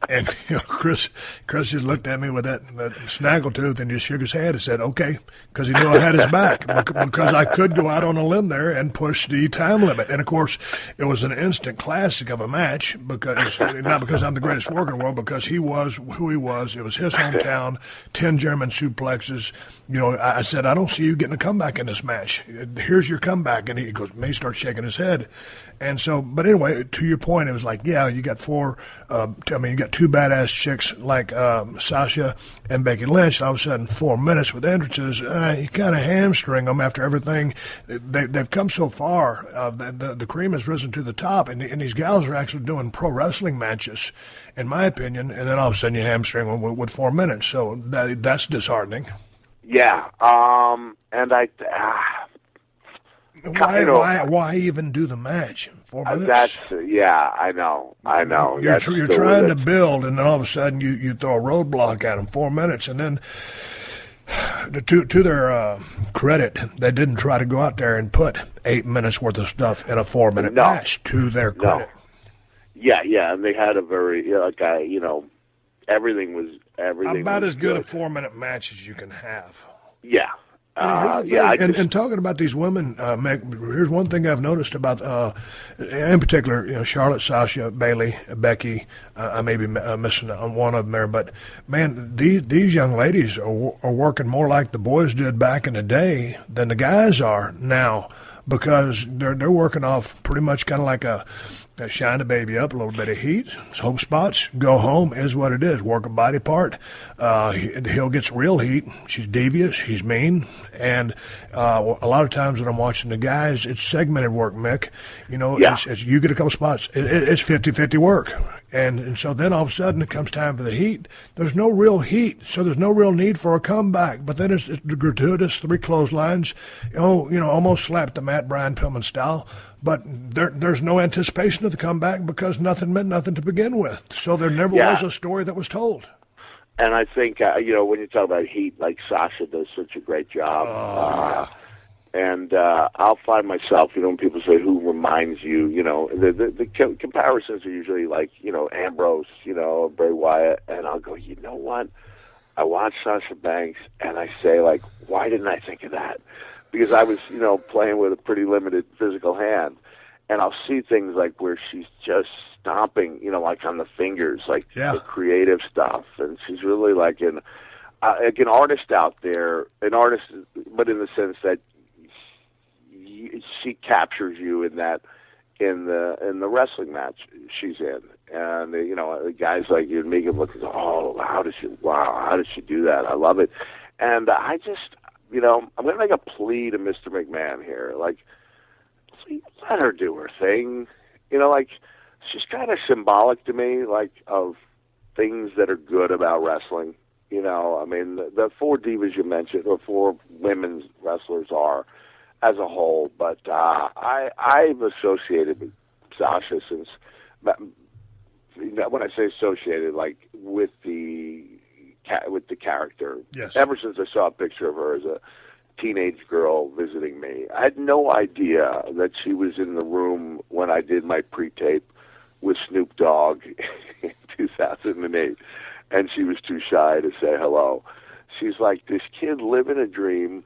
B: And Chris just looked at me with that snaggletooth and just shook his head and said, okay, because he knew I had his back, because I could go out on a limb there and push the time limit. And, of course, it was an instant classic of a match, not because I'm the greatest worker in the world, because he was who he was. It was his hometown, 10 German suplexes. I said, I don't see you getting a comeback in this match. Here's your comeback. And he goes, he starts shaking his head. And so, but anyway, to your point, it was like, you got you got 2 badass chicks like Sasha and Becky Lynch. And all of a sudden, 4 minutes with entrances, you kind of hamstring them after everything. They've come so far. The cream has risen to the top, and these gals are actually doing pro wrestling matches, in my opinion. And then all of a sudden, you hamstring them with 4 minutes. So that's disheartening.
E: Yeah, and
B: Why even do the match? 4 minutes.
E: I know.
B: You're trying to build, and then all of a sudden you throw a roadblock at them. 4 minutes, and then to their credit, they didn't try to go out there and put 8 minutes worth of stuff in a 4 minute match. To their credit.
E: Yeah, and they had a very everything was
B: about as good
E: a
B: 4 minute match as you can have.
E: Yeah.
B: And talking about these women, Mick, here's one thing I've noticed about, in particular, Charlotte, Sasha, Bayley, Becky. I may be missing one of them there, but man, these young ladies are working more like the boys did back in the day than the guys are now, because they're working off pretty much kind of like a shine the baby up, a little bit of heat, hope spots, go home is what it is. Work a body part. Hill gets real heat. She's devious. She's mean. And a lot of times when I'm watching the guys, it's segmented work, Mick. It's you get a couple spots. It's 50-50 work. And so then all of a sudden it comes time for the heat. There's no real heat, so there's no real need for a comeback. But then it's gratuitous 3 clotheslines, almost slapped the Matt Bryan Pillman style. But there's no anticipation of the comeback because nothing meant nothing to begin with. So there never was a story that was told.
E: And I think, when you talk about heat, like Sasha does such a great job. And I'll find myself, when people say who reminds you, the comparisons are usually like, Ambrose, Bray Wyatt. And I'll go, you know what? I watch Sasha Banks and I say, like, why didn't I think of that? Because I was, playing with a pretty limited physical hand. And I'll see things like where she's just stomping, like on the fingers, like the creative stuff. And she's really like an artist out there, but in the sense that she captures you in the wrestling match she's in. And, the guys like you make him look, how did she do that? I love it. And I just, I'm going to make a plea to Mr. McMahon here. Like, let her do her thing. She's kind of symbolic to me, like, of things that are good about wrestling. The 4 divas you mentioned, or 4 women's wrestlers are as a whole. But I've associated with Sasha since, when I say associated, like, with the character.
B: Yes.
E: Ever since I saw a picture of her as a teenage girl visiting me. I had no idea that she was in the room when I did my pre-tape with Snoop Dogg in 2008, and she was too shy to say hello. She's like this kid living a dream.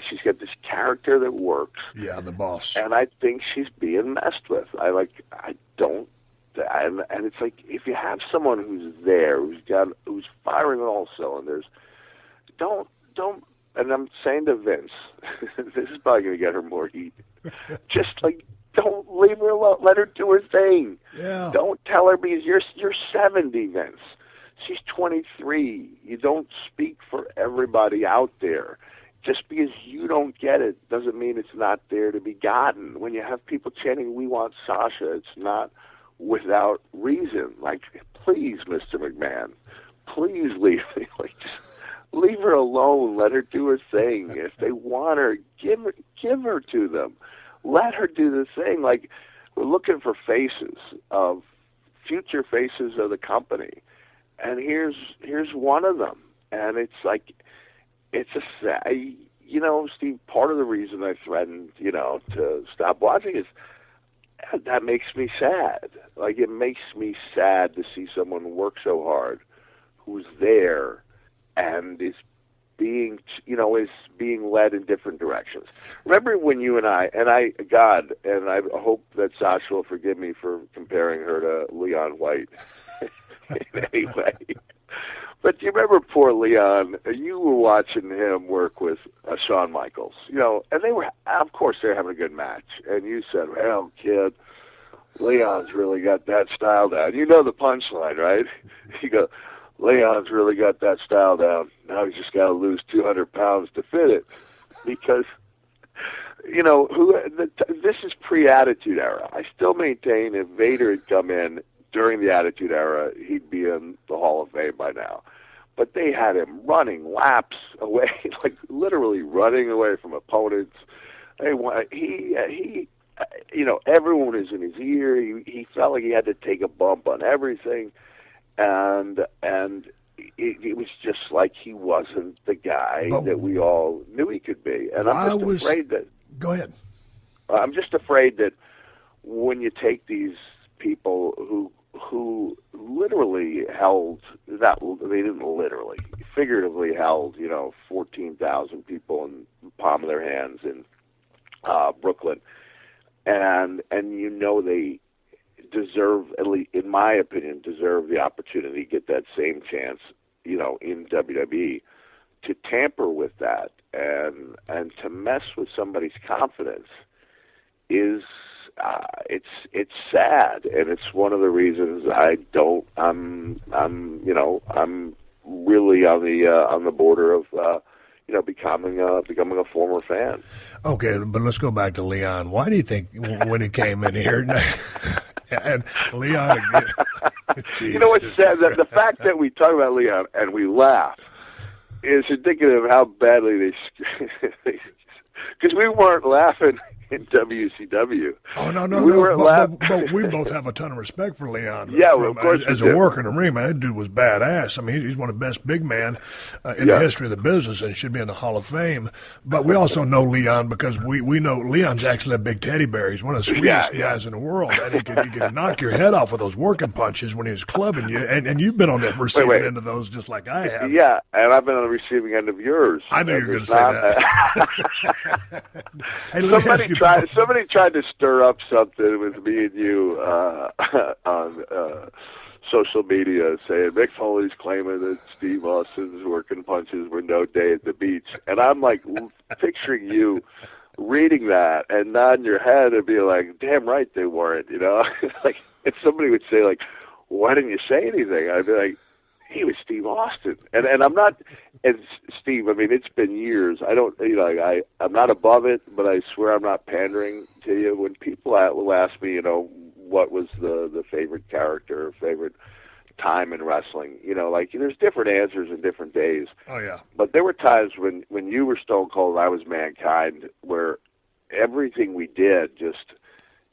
E: She's got this character that works.
B: Yeah, the boss.
E: And I think she's being messed with. And it's like, if you have someone who's there, who's firing on all cylinders, don't. And I'm saying to Vince, this is probably going to get her more heat. Just like, don't leave her alone. Let her do her thing.
B: Yeah.
E: Don't tell her, because you're 70, Vince. She's 23. You don't speak for everybody out there. Just because you don't get it doesn't mean it's not there to be gotten. When you have people chanting, "We want Sasha," it's not without reason. Like, please, Mr. McMahon, please leave me. Like, just leave her alone. Let her do her thing. If they want her, give her to them. Let her do the thing. Like, we're looking for future faces of the company, and here's one of them. And it's like, Steve, part of the reason I threatened, to stop watching is that makes me sad. Like, it makes me sad to see someone work so hard, who's there, and is being led in different directions. Remember when you and I hope that Sasha will forgive me for comparing her to Leon White in any way. But do you remember poor Leon? You were watching him work with Shawn Michaels, and they were having a good match. And you said, "Well, kid, Leon's really got that style down." You know the punchline, right? You go, "Leon's really got that style down. Now he's just got to lose 200 pounds to fit it," because this is pre-Attitude Era. I still maintain if Vader had come in during the Attitude Era, he'd be in the Hall of Fame by now. But they had him running laps away, like literally running away from opponents. Everyone is in his ear. He felt like he had to take a bump on everything, and it was just like he wasn't the guy that we all knew he could be. And I'm just afraid that.
B: Go ahead.
E: I'm just afraid that when you take these people who literally held, they didn't literally, figuratively held, 14,000 people in the palm of their hands in Brooklyn, and they deserve, at least in my opinion, deserve the opportunity to get that same chance, in WWE, to tamper with that and to mess with somebody's confidence is. It's sad, and it's one of the reasons I'm really on the border of becoming a former fan.
B: Okay, but let's go back to Leon. Why do you think when he came in here and Leon again?
E: You know what's sad? The fact that we talk about Leon and we laugh is indicative of how badly they because we weren't laughing in WCW.
B: Oh, no. But we both have a ton of respect for Leon.
E: Yeah, of course.
B: As a worker in the ring, man, that dude was badass. I mean, he's one of the best big men in the history of the business and should be in the Hall of Fame. But we also know Leon because we know Leon's actually a big teddy bear. He's one of the sweetest guys in the world. And he can knock your head off with those working punches when he was clubbing you. And you've been on the receiving end of those just like I have.
E: Yeah, and I've been on the receiving end of yours.
B: I knew you were going to say that. Hey,
E: somebody tried to stir up something with me and you on social media, saying Mick Foley's claiming that Steve Austin's working punches were no day at the beach, and I'm like picturing you reading that and nodding your head and be like, "Damn right they weren't," Like if somebody would say like, "Why didn't you say anything?" I'd be like, he was Steve Austin, and I'm not. And Steve, I mean, it's been years. I don't, I'm not above it, but I swear I'm not pandering to you. When people will ask me, what was the favorite character, or favorite time in wrestling, there's different answers in different days.
B: Oh yeah.
E: But there were times when you were Stone Cold and I was Mankind, where everything we did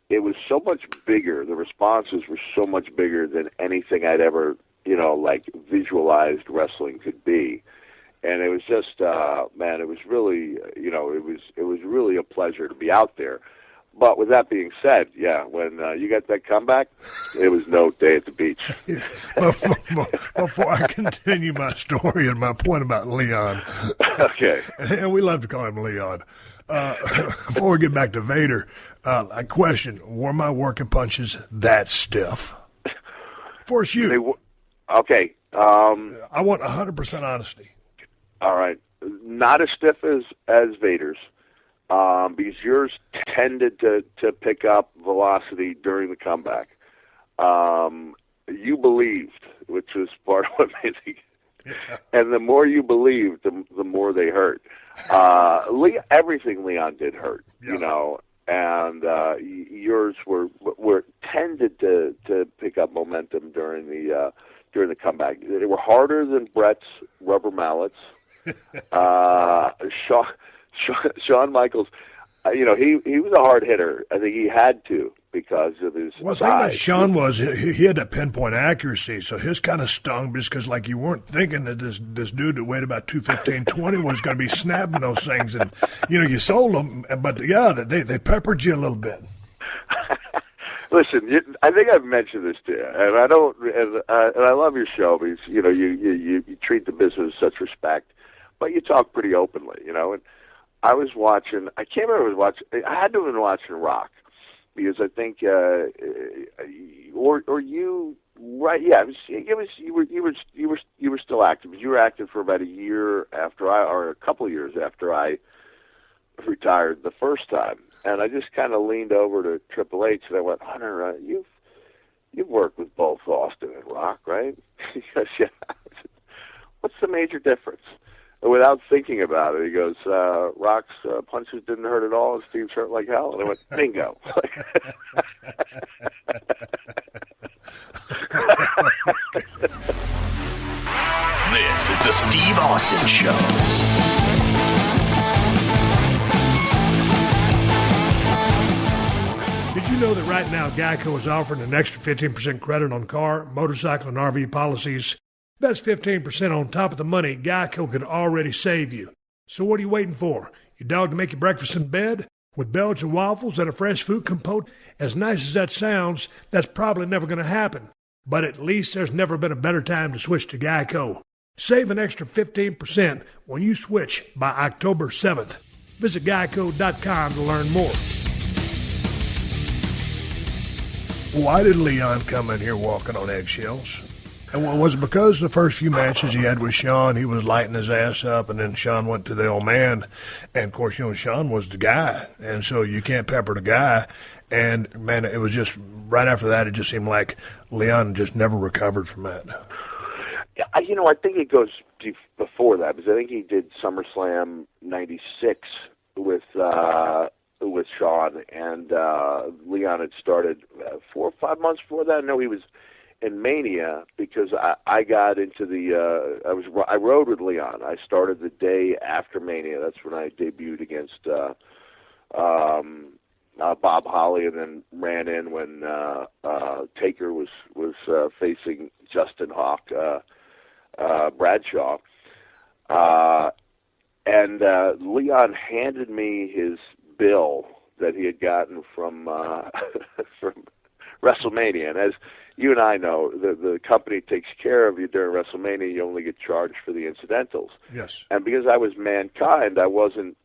E: it was so much bigger. The responses were so much bigger than anything I'd ever visualized wrestling could be. And it was just, it was really, it was really a pleasure to be out there. But with that being said, when you got that comeback, it was no day at the beach.
B: Before I continue my story and my point about Leon,
E: okay,
B: and we love to call him Leon. Before we get back to Vader, I question: were my working punches that stiff? Force you.
E: Okay.
B: I want 100% honesty.
E: All right. Not as stiff as Vader's, because yours tended to pick up velocity during the comeback. you believed, which was part of what made the and the more you believed, the more they hurt. Everything Leon did hurt, you know, and yours were tended to pick up momentum during the comeback. They were harder than Brett's rubber mallets. Shawn Michaels, you know, he was a hard hitter. I think he had to because of his size.
B: The thing about Shawn was he had that pinpoint accuracy, so his kind of stung just because, like, you weren't thinking that this dude that weighed about 215, 20 was going to be snapping those things, and you know you sold them, but yeah, they peppered you a little bit.
E: Listen, I think I've mentioned this to you, and I don't, and I love your show because you know you treat the business with such respect, but you talk pretty openly, you know. And I was watching, I can't remember, I had to have been watching Rock. Because I think, or you, right? Yeah, you were still active. You were active for about a year after or a couple of years after I retired the first time, and I just kind of leaned over to Triple H and I went, Hunter, you've worked with both Austin and Rock, right? He goes, yeah. What's the major difference? And without thinking about it, he goes, Rock's punches didn't hurt at all, and Steve's hurt like hell. And I went, bingo.
D: This is the Steve Austin Show.
B: Did you know that right now Geico is offering an extra 15% credit on car, motorcycle, and RV policies? That's 15% on top of the money Geico could already save you. So what are you waiting for? Your dog to make you breakfast in bed? With Belgian waffles and a fresh fruit compote? As nice as that sounds, that's probably never going to happen. But at least there's never been a better time to switch to Geico. Save an extra 15% when you switch by October 7th. Visit geico.com to learn more. Why did Leon come in here walking on eggshells? And was it because the first few matches he had with Shawn, he was lighting his ass up, and then Shawn went to the old man, and of course, you know, Shawn was the guy, and so you can't pepper the guy, and man, it was just, right after that, it just seemed like Leon just never recovered from that.
E: You know, I think it goes before that, because I think he did SummerSlam 96 with Shawn, and Leon had started 4 or 5 months before that. No, he was in Mania, because I got into I rode with Leon. I started the day after Mania. That's when I debuted against Bob Holly, and then ran in when Taker was facing Justin Hawk Bradshaw. And Leon handed me his bill that he had gotten from WrestleMania. And as you and I know, the company takes care of you during WrestleMania. You only get charged for the incidentals.
B: Yes.
E: And because I was Mankind, I wasn't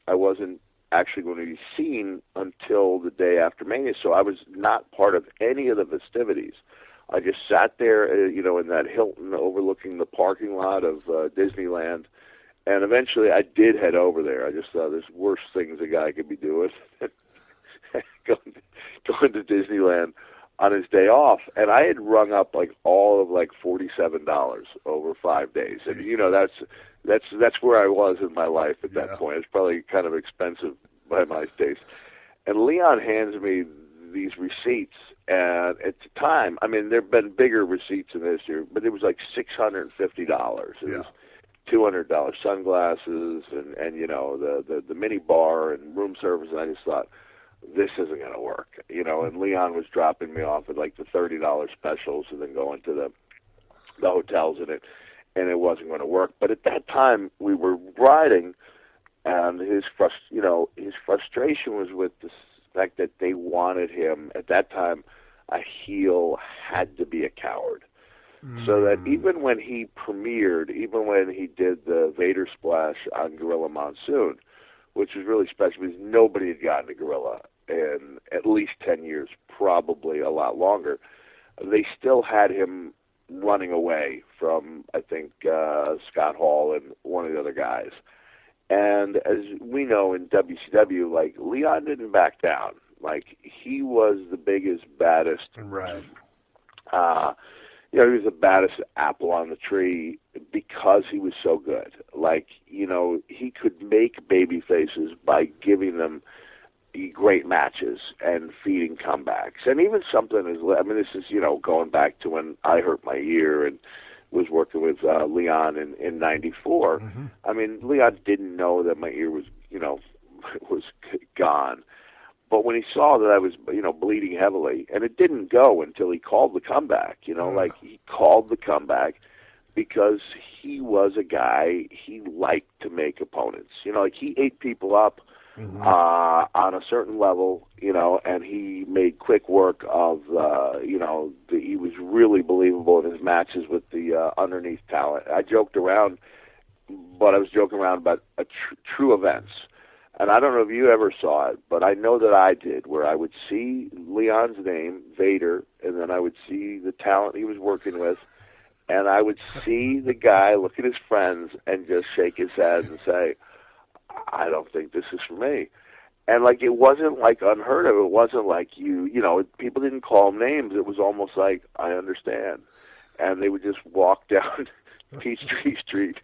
E: actually going to be seen until the day after Mania. So I was not part of any of the festivities. I just sat there, you know, in that Hilton overlooking the parking lot of Disneyland. And eventually I did head over there. I just thought there's worse things a guy could be doing. going to Disneyland on his day off, and I had rung up all of $47 over 5 days, and you know that's where I was in my life at that point. It's probably kind of expensive by my taste. And Leon hands me these receipts, and at the time, I mean, there've been bigger receipts in this year, but it was like $650. It was $200 sunglasses, and you know the mini bar and room service, and I just thought, this isn't going to work, you know. And Leon was dropping me off at the $30 specials, and then going to the hotels in it, and it wasn't going to work. But at that time, we were riding, and his frustration was with the fact that they wanted him at that time. A heel had to be a coward, so that even when he premiered, even when he did the Vader splash on Gorilla Monsoon, which was really special because nobody had gotten to Gorilla in at least 10 years, probably a lot longer. They still had him running away from, I think, Scott Hall and one of the other guys. And as we know in WCW, Leon didn't back down. He was the biggest, baddest.
B: Right.
E: he was the baddest apple on the tree because he was so good. Like, he could make baby faces by giving them great matches and feeding comebacks. And even something this is, going back to when I hurt my ear and was working with Leon in 94.
B: Mm-hmm.
E: I mean, Leon didn't know that my ear was, was gone. But when he saw that I was, bleeding heavily, and it didn't go until he called the comeback, he called the comeback because he was a guy, he liked to make opponents. He ate people up on a certain level, and he made quick work of, he was really believable in his matches with the underneath talent. I joked around, but I was joking around about true events. And I don't know if you ever saw it, but I know that I did, where I would see Leon's name, Vader, and then I would see the talent he was working with, and I would see the guy look at his friends and just shake his head and say, I don't think this is for me. And, it wasn't, unheard of. It wasn't like people didn't call him names. It was almost like, I understand. And they would just walk down Peachtree Street,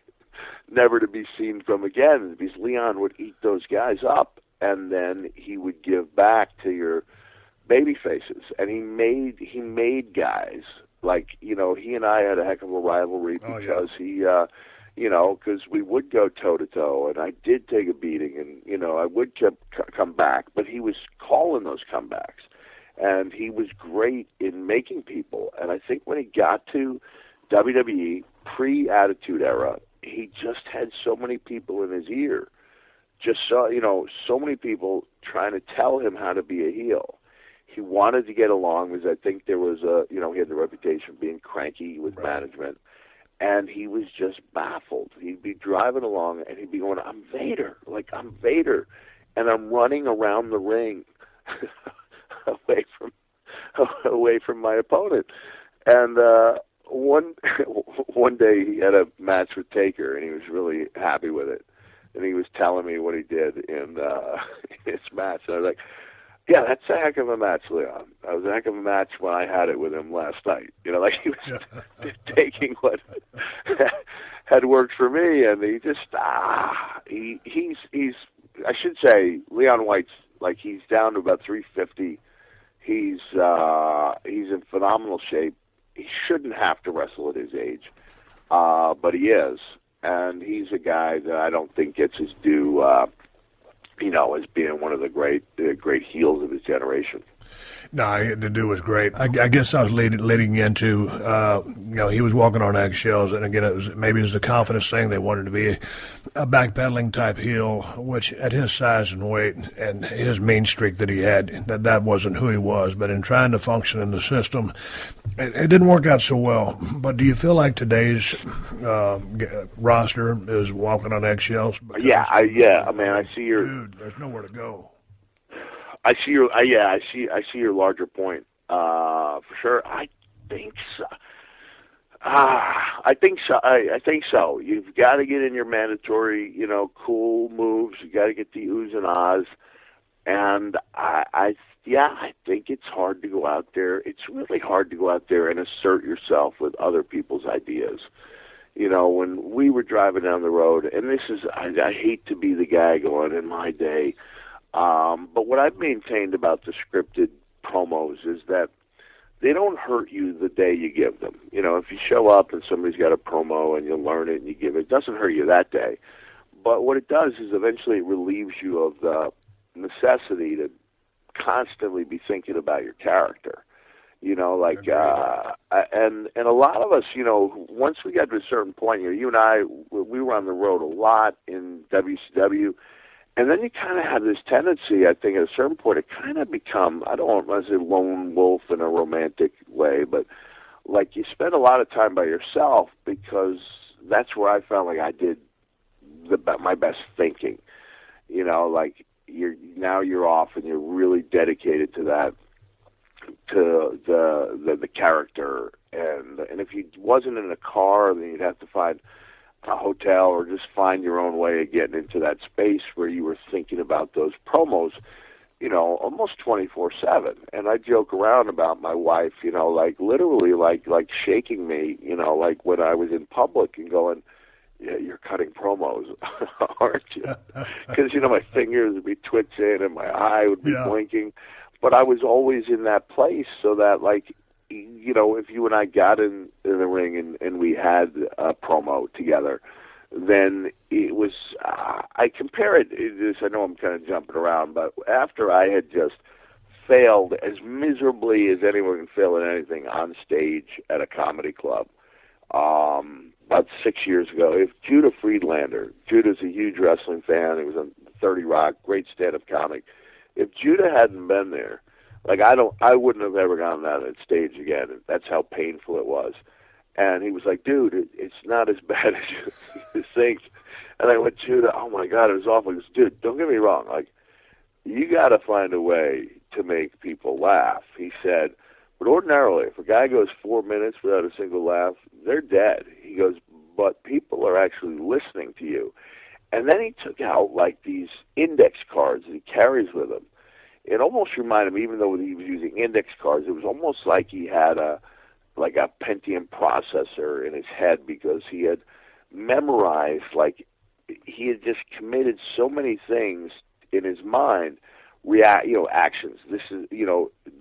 E: never to be seen from again, because Leon would eat those guys up, and then he would give back to your baby faces. And he made guys, he and I had a heck of a rivalry because because we would go toe-to-toe, and I did take a beating, and, I would come back, but he was calling those comebacks, and he was great in making people. And I think when he got to WWE pre-Attitude Era, he just had so many people in his ear, so many people trying to tell him how to be a heel. He wanted to get along because I think there was he had the reputation of being cranky with management, and he was just baffled. He'd be driving along, and he'd be going, I'm Vader, and I'm running around the ring away from my opponent. And one day he had a match with Taker, and he was really happy with it. And he was telling me what he did in his match. And I was like, yeah, that's a heck of a match, Leon. That was a heck of a match when I had it with him last night. He was taking what had worked for me, and he just, he's, I should say, Leon White's, he's down to about 350. He's in phenomenal shape. He shouldn't have to wrestle at his age, but he is, and he's a guy that I don't think gets his due, as being one of the great heels of his generation.
B: No, the dude was great. I guess I was leading into, he was walking on eggshells, and again, it was the confidence thing. They wanted to be a backpedaling type heel, which at his size and weight and his mean streak that he had, that wasn't who he was. But in trying to function in the system, it didn't work out so well. But do you feel like today's roster is walking on eggshells?
E: I see your
B: dude. There's nowhere to go.
E: I see your I see your larger point for sure. I think so. I think so. You've got to get in your mandatory, cool moves. You got to get the oohs and ahs, and I think it's hard to go out there. It's really hard to go out there and assert yourself with other people's ideas. When we were driving down the road, and this is, I hate to be the guy going in my day. But what I've maintained about the scripted promos is that they don't hurt you the day you give them. If you show up and somebody's got a promo and you learn it and you give it, it doesn't hurt you that day. But what it does is eventually it relieves you of the necessity to constantly be thinking about your character. And a lot of us, once we got to a certain point, you and I, we were on the road a lot in WCW. And then you kind of have this tendency, I think, at a certain point, to kind of become, I don't want to say lone wolf in a romantic way, but you spend a lot of time by yourself, because that's where I felt like I did my best thinking. You're off and you're really dedicated to that, to the character. And if you wasn't in a car, then you'd have to find a hotel or just find your own way of getting into that space where you were thinking about those promos. almost 24/7. And I joke around about my wife, like literally like shaking me, like when I was in public and going, yeah, you're cutting promos, aren't you? Because, my fingers would be twitching and my eye would be blinking. But I was always in that place so that, like, if you and I got in the ring and we had a promo together, then it was, I compare it, I know I'm kind of jumping around, but after I had just failed as miserably as anyone can fail at anything on stage at a comedy club, about 6 years ago, if Judah Friedlander, Judah's a huge wrestling fan, he was on 30 Rock, great stand-up comic, if Judah hadn't been there, like I wouldn't have ever gone on that stage again. That's how painful it was. And he was like, dude, it's not as bad as you think. And I went, Judah, oh my God, it was awful. He goes, dude, don't get me wrong. Like, you got to find a way to make people laugh. He said, but ordinarily, if a guy goes 4 minutes without a single laugh, they're dead. He goes, but people are actually listening to you. And then he took out, like, these index cards that he carries with him. It almost reminded me, even though he was using index cards, it was almost like he had a Pentium processor in his head, because he had memorized, like, he had just committed so many things in his mind, actions. This is,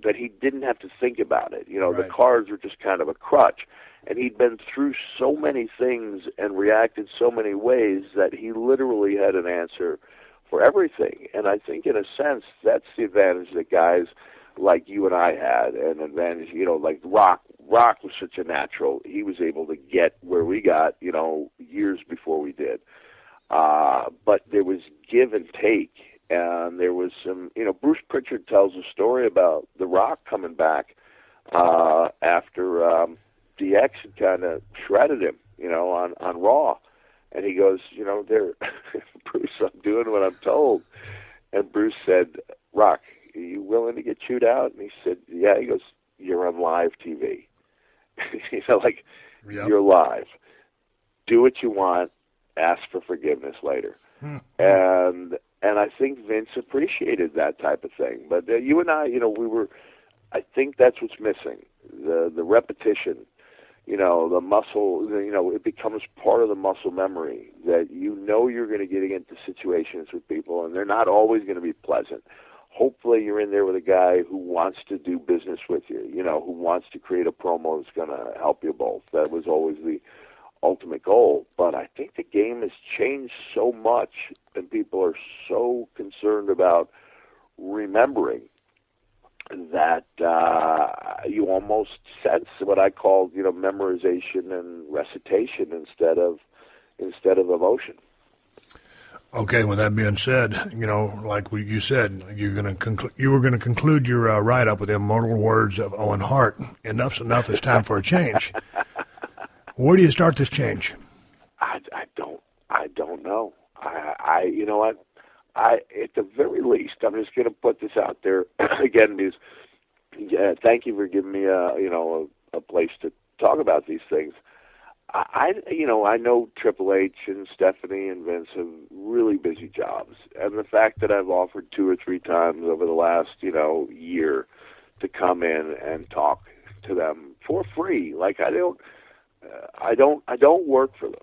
E: that he didn't have to think about it. Right. The cards were just kind of a crutch. And he'd been through so many things and reacted so many ways that he literally had an answer for everything. And I think, in a sense, that's the advantage that guys like you and I had, an advantage, like Rock was such a natural. He was able to get where we got, years before we did. But there was give and take, and there was some, Bruce Prichard tells a story about The Rock coming back after DX had kind of shredded him, on Raw. And he goes, Bruce, I'm doing what I'm told. And Bruce said, Rock, are you willing to get chewed out? And he said, yeah. He goes, you're on live TV. You're live. Do what you want. Ask for forgiveness later. And I think Vince appreciated that type of thing. But you and I, I think that's what's missing. The repetition. The muscle, it becomes part of the muscle memory that you're going to get into situations with people, and they're not always going to be pleasant. Hopefully you're in there with a guy who wants to do business with you, who wants to create a promo that's going to help you both. That was always the ultimate goal. But I think the game has changed so much, and people are so concerned about remembering that you almost sense what I call, memorization and recitation instead of emotion.
B: Okay, with that being said, like you said, you were going to conclude your write-up with the immortal words of Owen Hart: "Enough's enough. It's time for a change." Where do you start this change?
E: I don't know. You know what? At the very least, I'm just going to put this out there again, because thank you for giving me a place to talk about these things. I know Triple H and Stephanie and Vince have really busy jobs, and the fact that I've offered 2 or 3 times over the last year to come in and talk to them for free, like I don't work for them.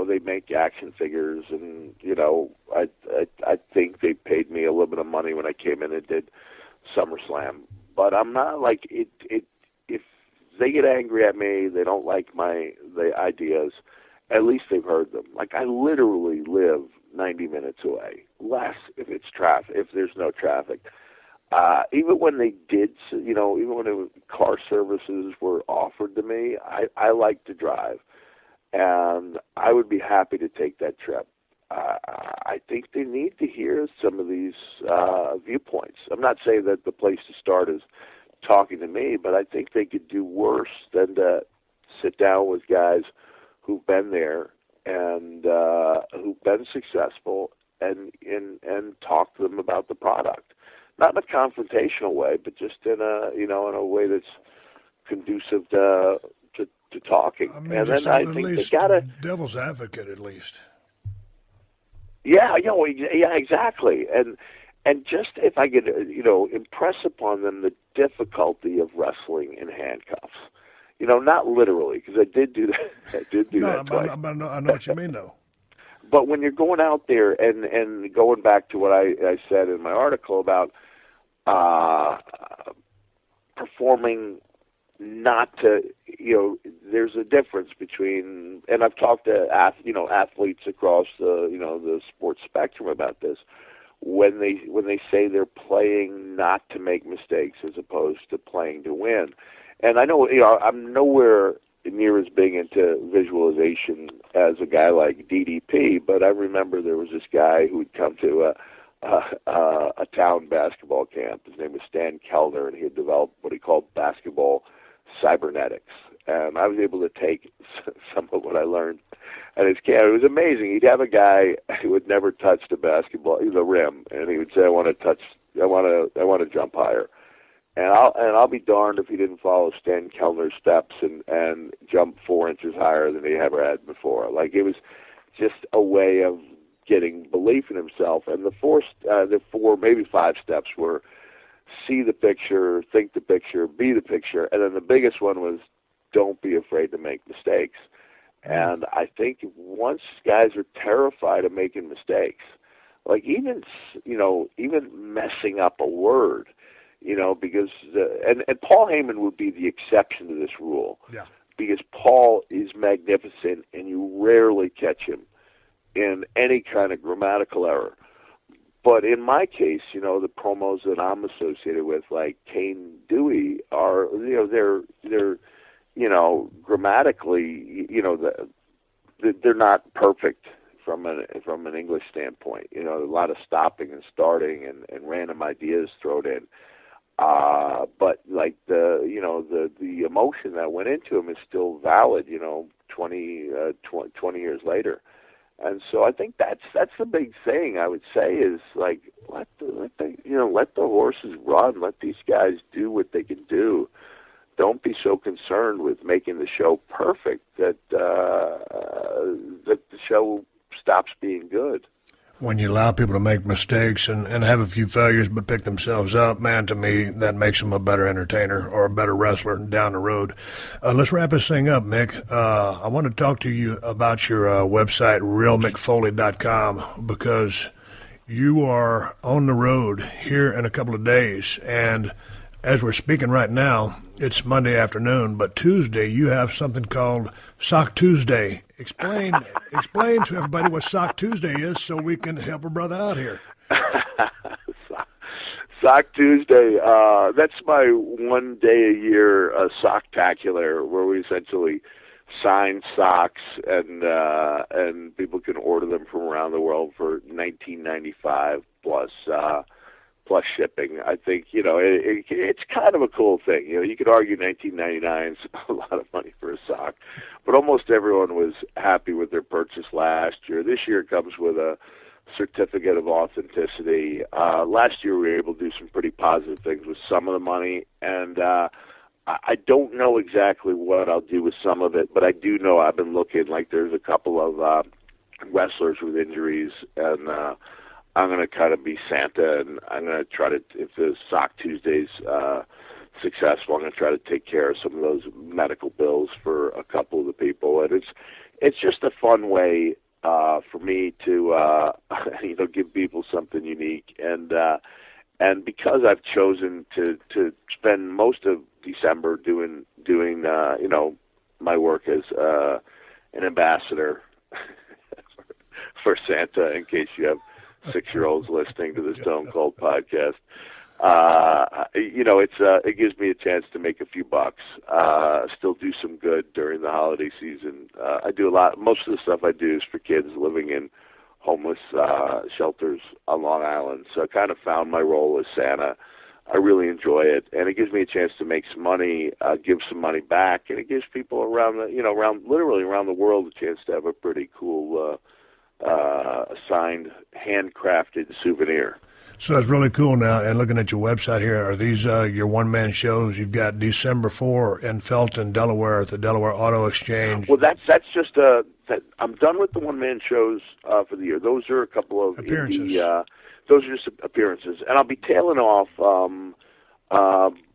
E: They make action figures, and I think they paid me a little bit of money when I came in and did SummerSlam. But I'm not like it. If they get angry at me, they don't like the ideas, at least they've heard them. Like, I literally live 90 minutes away, less if it's traffic, if there's no traffic. Even when they did, even when car services were offered to me, I like to drive, and I would be happy to take that trip. I think they need to hear some of these viewpoints. I'm not saying that the place to start is talking to me, but I think they could do worse than to sit down with guys who've been there and who've been successful and talk to them about the product. Not in a confrontational way, but just in a way that's conducive to talking.
B: I mean,
E: and then I think they gotta
B: devil's advocate, at least.
E: Yeah, yeah, exactly. And just if I could, impress upon them the difficulty of wrestling in handcuffs. Not literally, because I did do that. That twice.
B: I know what you mean, though.
E: But when you're going out there and going back to what I said in my article about performing not to, there's a difference between, and I've talked to athletes across the sports spectrum about this, when they say they're playing not to make mistakes as opposed to playing to win. And I know, I'm nowhere near as big into visualization as a guy like DDP, but I remember there was this guy who would come to a town basketball camp. His name was Stan Kellner, and he had developed what he called basketball cybernetics. And I was able to take some of what I learned at his camp. It was amazing. He'd have a guy who had never touched a basketball, the rim, and he would say, I want to jump higher. And I'll be darned if he didn't follow Stan Kellner's steps and jump 4 inches higher than he ever had before. Like, it was just a way of getting belief in himself. And the 4, maybe 5 steps were see the picture, think the picture, be the picture. And then the biggest one was don't be afraid to make mistakes. And I think once guys are terrified of making mistakes, like even messing up a word, because and Paul Heyman would be the exception to this rule.
B: Yeah. Because
E: Paul is magnificent, and you rarely catch him in any kind of grammatical error. But in my case, the promos that I'm associated with, like Kane Dewey, are they're grammatically, they're not perfect from an English standpoint. A lot of stopping and starting and random ideas thrown in. But like the emotion that went into him is still valid, 20 years later. And so I think that's the big thing I would say is like let the horses run, let these guys do what they can do. Don't be so concerned with making the show perfect that the show stops being good.
B: When you allow people to make mistakes and have a few failures but pick themselves up, man, to me, that makes them a better entertainer or a better wrestler down the road. Let's wrap this thing up, Mick. I want to talk to you about your website, realmickfoley.com, because you are on the road here in a couple of days. And as we're speaking right now, it's Monday afternoon, but Tuesday you have something called Sock Tuesday. Explain to everybody what Sock Tuesday is so we can help a brother out here.
E: Sock Tuesday, that's my one day a year socktacular where we essentially sign socks and people can order them from around the world for $19.95 plus shipping. I think, it's kind of a cool thing. You could argue $19.99 is a lot of money for a sock, but almost everyone was happy with their purchase last year. This year it comes with a certificate of authenticity. Last year we were able to do some pretty positive things with some of the money, and I don't know exactly what I'll do with some of it, but I do know I've been looking, like there's a couple of wrestlers with injuries, and I'm going to kind of be Santa, and I'm going to try to, if the Sock Tuesday's successful, I'm going to try to take care of some of those medical bills for a couple of the people. And it's just a fun way for me to give people something unique. And because I've chosen to spend most of December doing my work as an ambassador for Santa, in case you have 6-year-olds listening to the Stone Cold podcast. It gives me a chance to make a few bucks, still do some good during the holiday season. I do most of the stuff I do is for kids living in homeless shelters on Long Island. So I kind of found my role as Santa. I really enjoy it, and it gives me a chance to make some money, give some money back, and it gives people around the world a chance to have a pretty cool signed, handcrafted souvenir.
B: So that's really cool now. And looking at your website here, are these your one-man shows? You've got December 4 in Felton, Delaware at the Delaware Auto Exchange.
E: Well, that's just I'm done with the one-man shows for the year. Those are a couple of
B: appearances.
E: Those are just appearances, and I'll be tailing off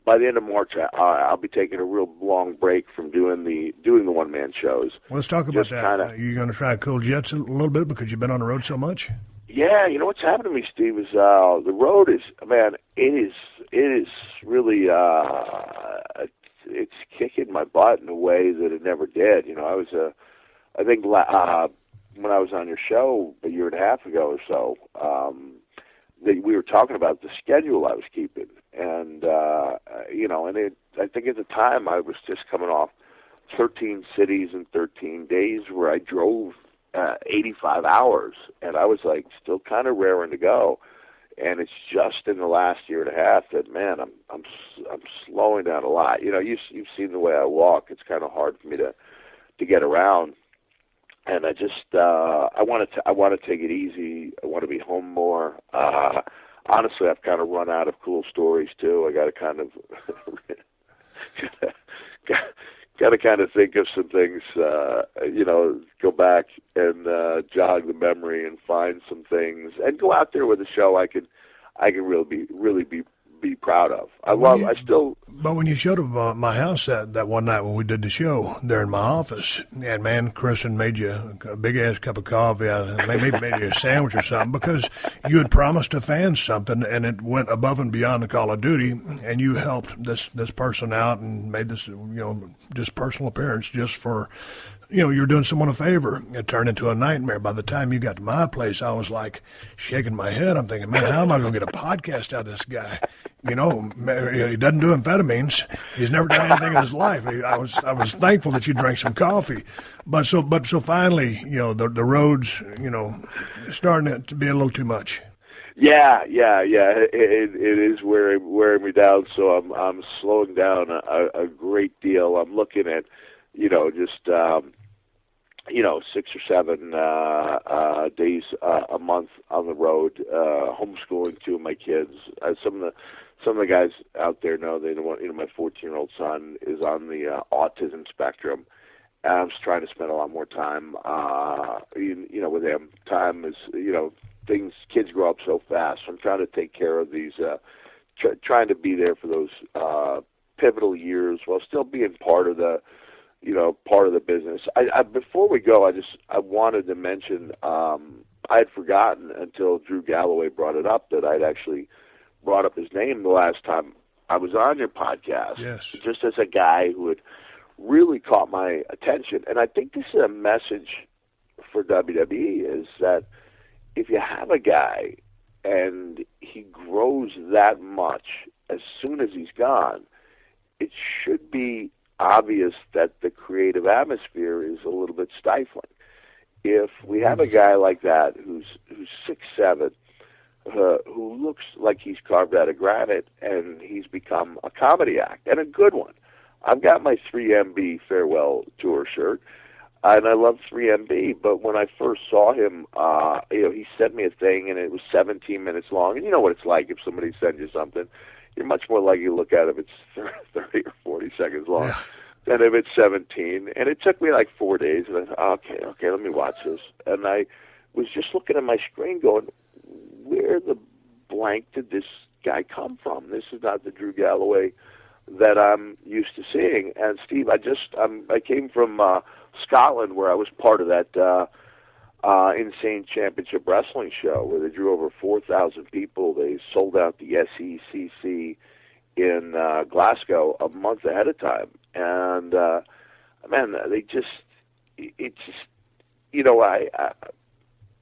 E: by the end of March. I'll be taking a real long break from doing the one-man shows.
B: Well, let's talk about that. Are you going to try cool jets a little bit because you've been on the road so much?
E: Yeah, you know what's happened to me, Steve, is the road is, man, it is really it's kicking my butt in a way that it never did. You know, I think when I was on your show a year and a half ago or so, we were talking about the schedule I was keeping, and you know, and I think at the time I was just coming off 13 cities in 13 days where I drove 85 hours, and I was like still kind of raring to go. And it's just in the last year and a half that, man, I'm slowing down a lot. You know, you've seen the way I walk. It's kind of hard for me to get around. And I just I want to take it easy. I want to be home more. Honestly, I've kind of run out of cool stories too. I got to kind of got to kind of think of some things. You know, go back and jog the memory and find some things, and go out there with a show I can really be proud of.
B: But when you showed up at my house that one night when we did the show there in my office, and man, Kristen made you a big ass cup of coffee. Maybe made you a sandwich or something because you had promised the fans something, and it went above and beyond the Call of Duty, and you helped this person out and made this just personal appearance just for. You were doing someone a favor. It turned into a nightmare. By the time you got to my place, I was like shaking my head. I'm thinking, man, how am I going to get a podcast out of this guy? He doesn't do amphetamines. He's never done anything in his life. I was thankful that you drank some coffee, but so finally, the roads, starting to be a little too much.
E: Yeah. It is wearing me down. So I'm slowing down a great deal. I'm looking at, just 6 or 7 days a month on the road, homeschooling two of my kids. Some of the guys out there know they don't want. My 14-year-old son is on the autism spectrum, and I'm just trying to spend a lot more time, with him. Time is, kids grow up so fast. So I'm trying to take care of these, trying to be there for those pivotal years while still being part of the business. Before we go, I wanted to mention, I had forgotten until Drew Galloway brought it up that I'd actually brought up his name the last time I was on your podcast.
B: Yes.
E: Just as a guy who had really caught my attention. And I think this is a message for WWE, is that if you have a guy and he grows that much as soon as he's gone, it should be obvious that the creative atmosphere is a little bit stifling. If we have a guy like that who's 6'7", who looks like he's carved out of granite, and he's become a comedy act, and a good one. I've got my 3MB farewell tour shirt, and I love 3MB, but when I first saw him, he sent me a thing, and it was 17 minutes long, and you know what it's like if somebody sends you something. You're much more likely to look at it if it's 30 or 40 seconds long than if it's 17. And it took me like 4 days, and I thought, okay, let me watch this. And I was just looking at my screen going, where the blank did this guy come from? This is not the Drew Galloway that I'm used to seeing. And Steve, I came from Scotland, where I was part of that insane championship wrestling show where they drew over 4,000 people. They sold out the SECC in Glasgow a month ahead of time. And, man,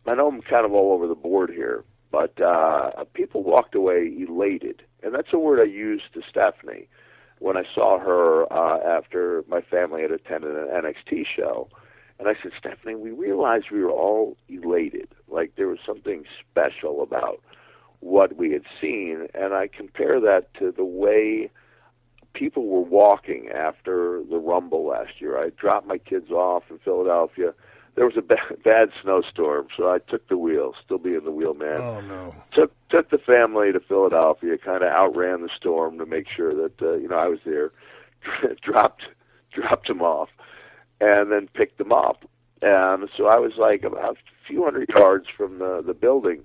E: I know I'm kind of all over the board here, but people walked away elated. And that's a word I used to Stephanie when I saw her after my family had attended an NXT show. And I said, Stephanie, we realized we were all elated, like there was something special about what we had seen. And I compare that to the way people were walking after the Rumble last year. I dropped my kids off in Philadelphia. There was a bad snowstorm, so I took the wheel, still being the wheelman.
B: Oh, no.
E: Took the family to Philadelphia, kind of outran the storm to make sure that, I was there, dropped them off, and then picked them up. And so I was like about a few hundred yards from the building,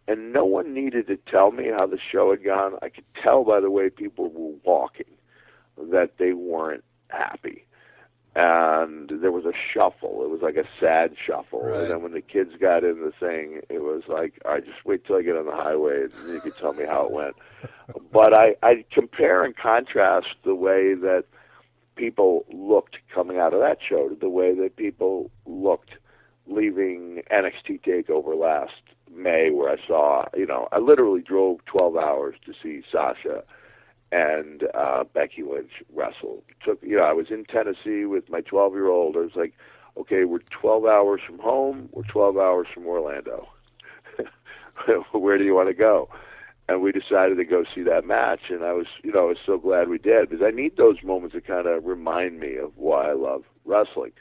E: and no one needed to tell me how the show had gone. I could tell by the way people were walking that they weren't happy. And there was a shuffle. It was like a sad shuffle. Right. And then when the kids got in the thing, it was like, all right, just wait till I get on the highway and you can tell me how it went. But I compare and contrast the way that people looked coming out of that show to the way that people looked leaving NXT TakeOver last May, where I saw, I literally drove 12 hours to see Sasha and Becky Lynch wrestle. I was in Tennessee with my 12-year-old. I was like, okay, we're 12 hours from home. We're 12 hours from Orlando. Where do you want to go? And we decided to go see that match, and I was so glad we did, because I need those moments to kind of remind me of why I love wrestling.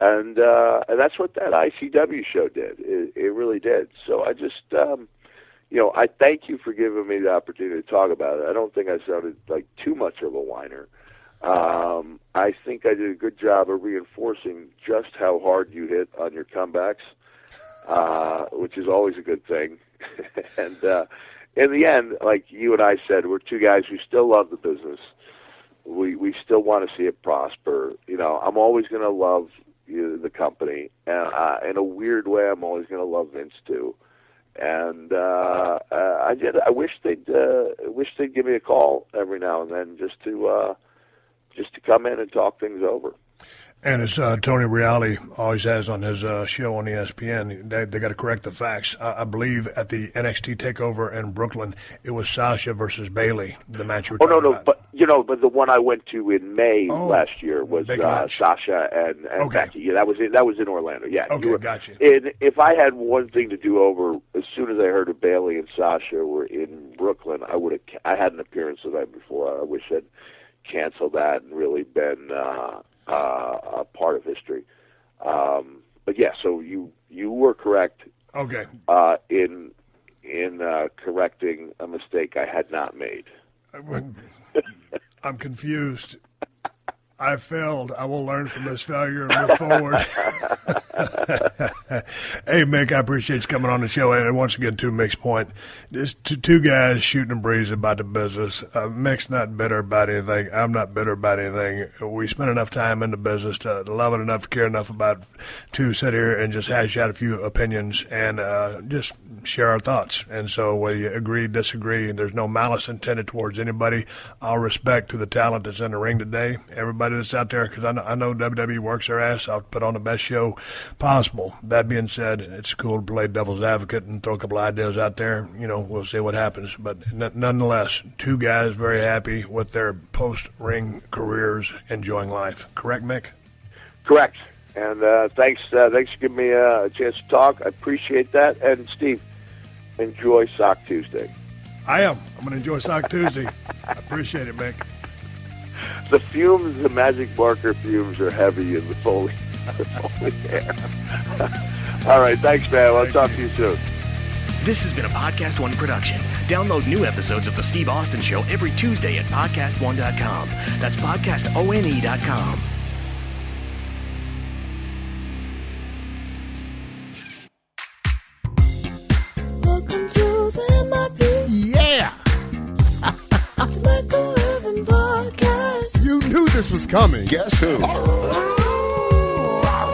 E: And that's what that ICW show did. It really did. So I just... I thank you for giving me the opportunity to talk about it. I don't think I sounded like too much of a whiner. I think I did a good job of reinforcing just how hard you hit on your comebacks, which is always a good thing. And in the end, like you and I said, we're two guys who still love the business. We still want to see it prosper. I'm always going to love the company, and in a weird way, I'm always going to love Vince too. And I wish they'd give me a call every now and then just to come in and talk things over.
B: And as Tony Reali always has on his show on ESPN, they got to correct the facts. I believe at the NXT TakeOver in Brooklyn, it was Sasha versus Bayley, the match you were talking about.
E: But the one I went to in May last year was Sasha and Becky. Yeah, that was in Orlando. Yeah.
B: Okay, gotcha.
E: If I had one thing to do over, as soon as I heard of Bayley and Sasha were in Brooklyn, I had an appearance the night before. I wish I'd canceled that and really been a part of history. But yeah, so you were correct.
B: Okay.
E: In correcting a mistake I had not made.
B: I'm confused. I failed. I will learn from this failure and move forward. Hey, Mick, I appreciate you coming on the show. And once again, to Mick's point, just two guys shooting a breeze about the business. Mick's not bitter about anything. I'm not bitter about anything. We spend enough time in the business to love it enough, care enough about to sit here and just hash out a few opinions and just share our thoughts. And so whether you agree, disagree, and there's no malice intended towards anybody, all respect to the talent that's in the ring today. Everybody that's out there, because I know WWE works their ass out, put on the best show possible. That being said, it's cool to play devil's advocate and throw a couple ideas out there. We'll see what happens. But nonetheless, two guys very happy with their post-ring careers, enjoying life. Correct, Mick?
E: Correct. And thanks for giving me a chance to talk. I appreciate that. And Steve, enjoy Sock Tuesday.
B: I'm going to enjoy Sock Tuesday. I appreciate it, Mick.
E: The Magic Marker fumes are heavy in the Foley air. All right, thanks, man. I'll talk to you soon.
D: This has been a PodcastOne production. Download new episodes of The Steve Austin Show every Tuesday at PodcastOne.com. That's PodcastOne.com.
F: Welcome to the MIP.
G: Yeah!
F: The Michael Irvin Podcast.
G: You knew this was coming.
H: Guess who?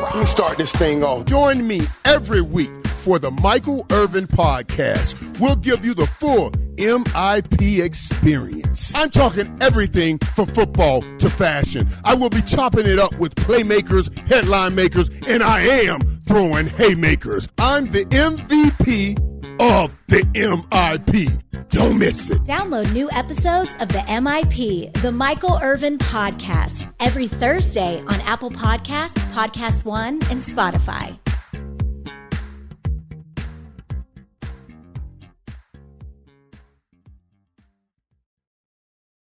G: Let me start this thing off. Join me every week for the Michael Irvin Podcast. We'll give you the full MIP experience. I'm talking everything from football to fashion. I will be chopping it up with playmakers, headline makers, and I am throwing haymakers. I'm the MVP of the MIP. Don't miss it.
I: Download new episodes of the MIP, the Michael Irvin Podcast, every Thursday on Apple Podcasts, PodcastOne, and Spotify.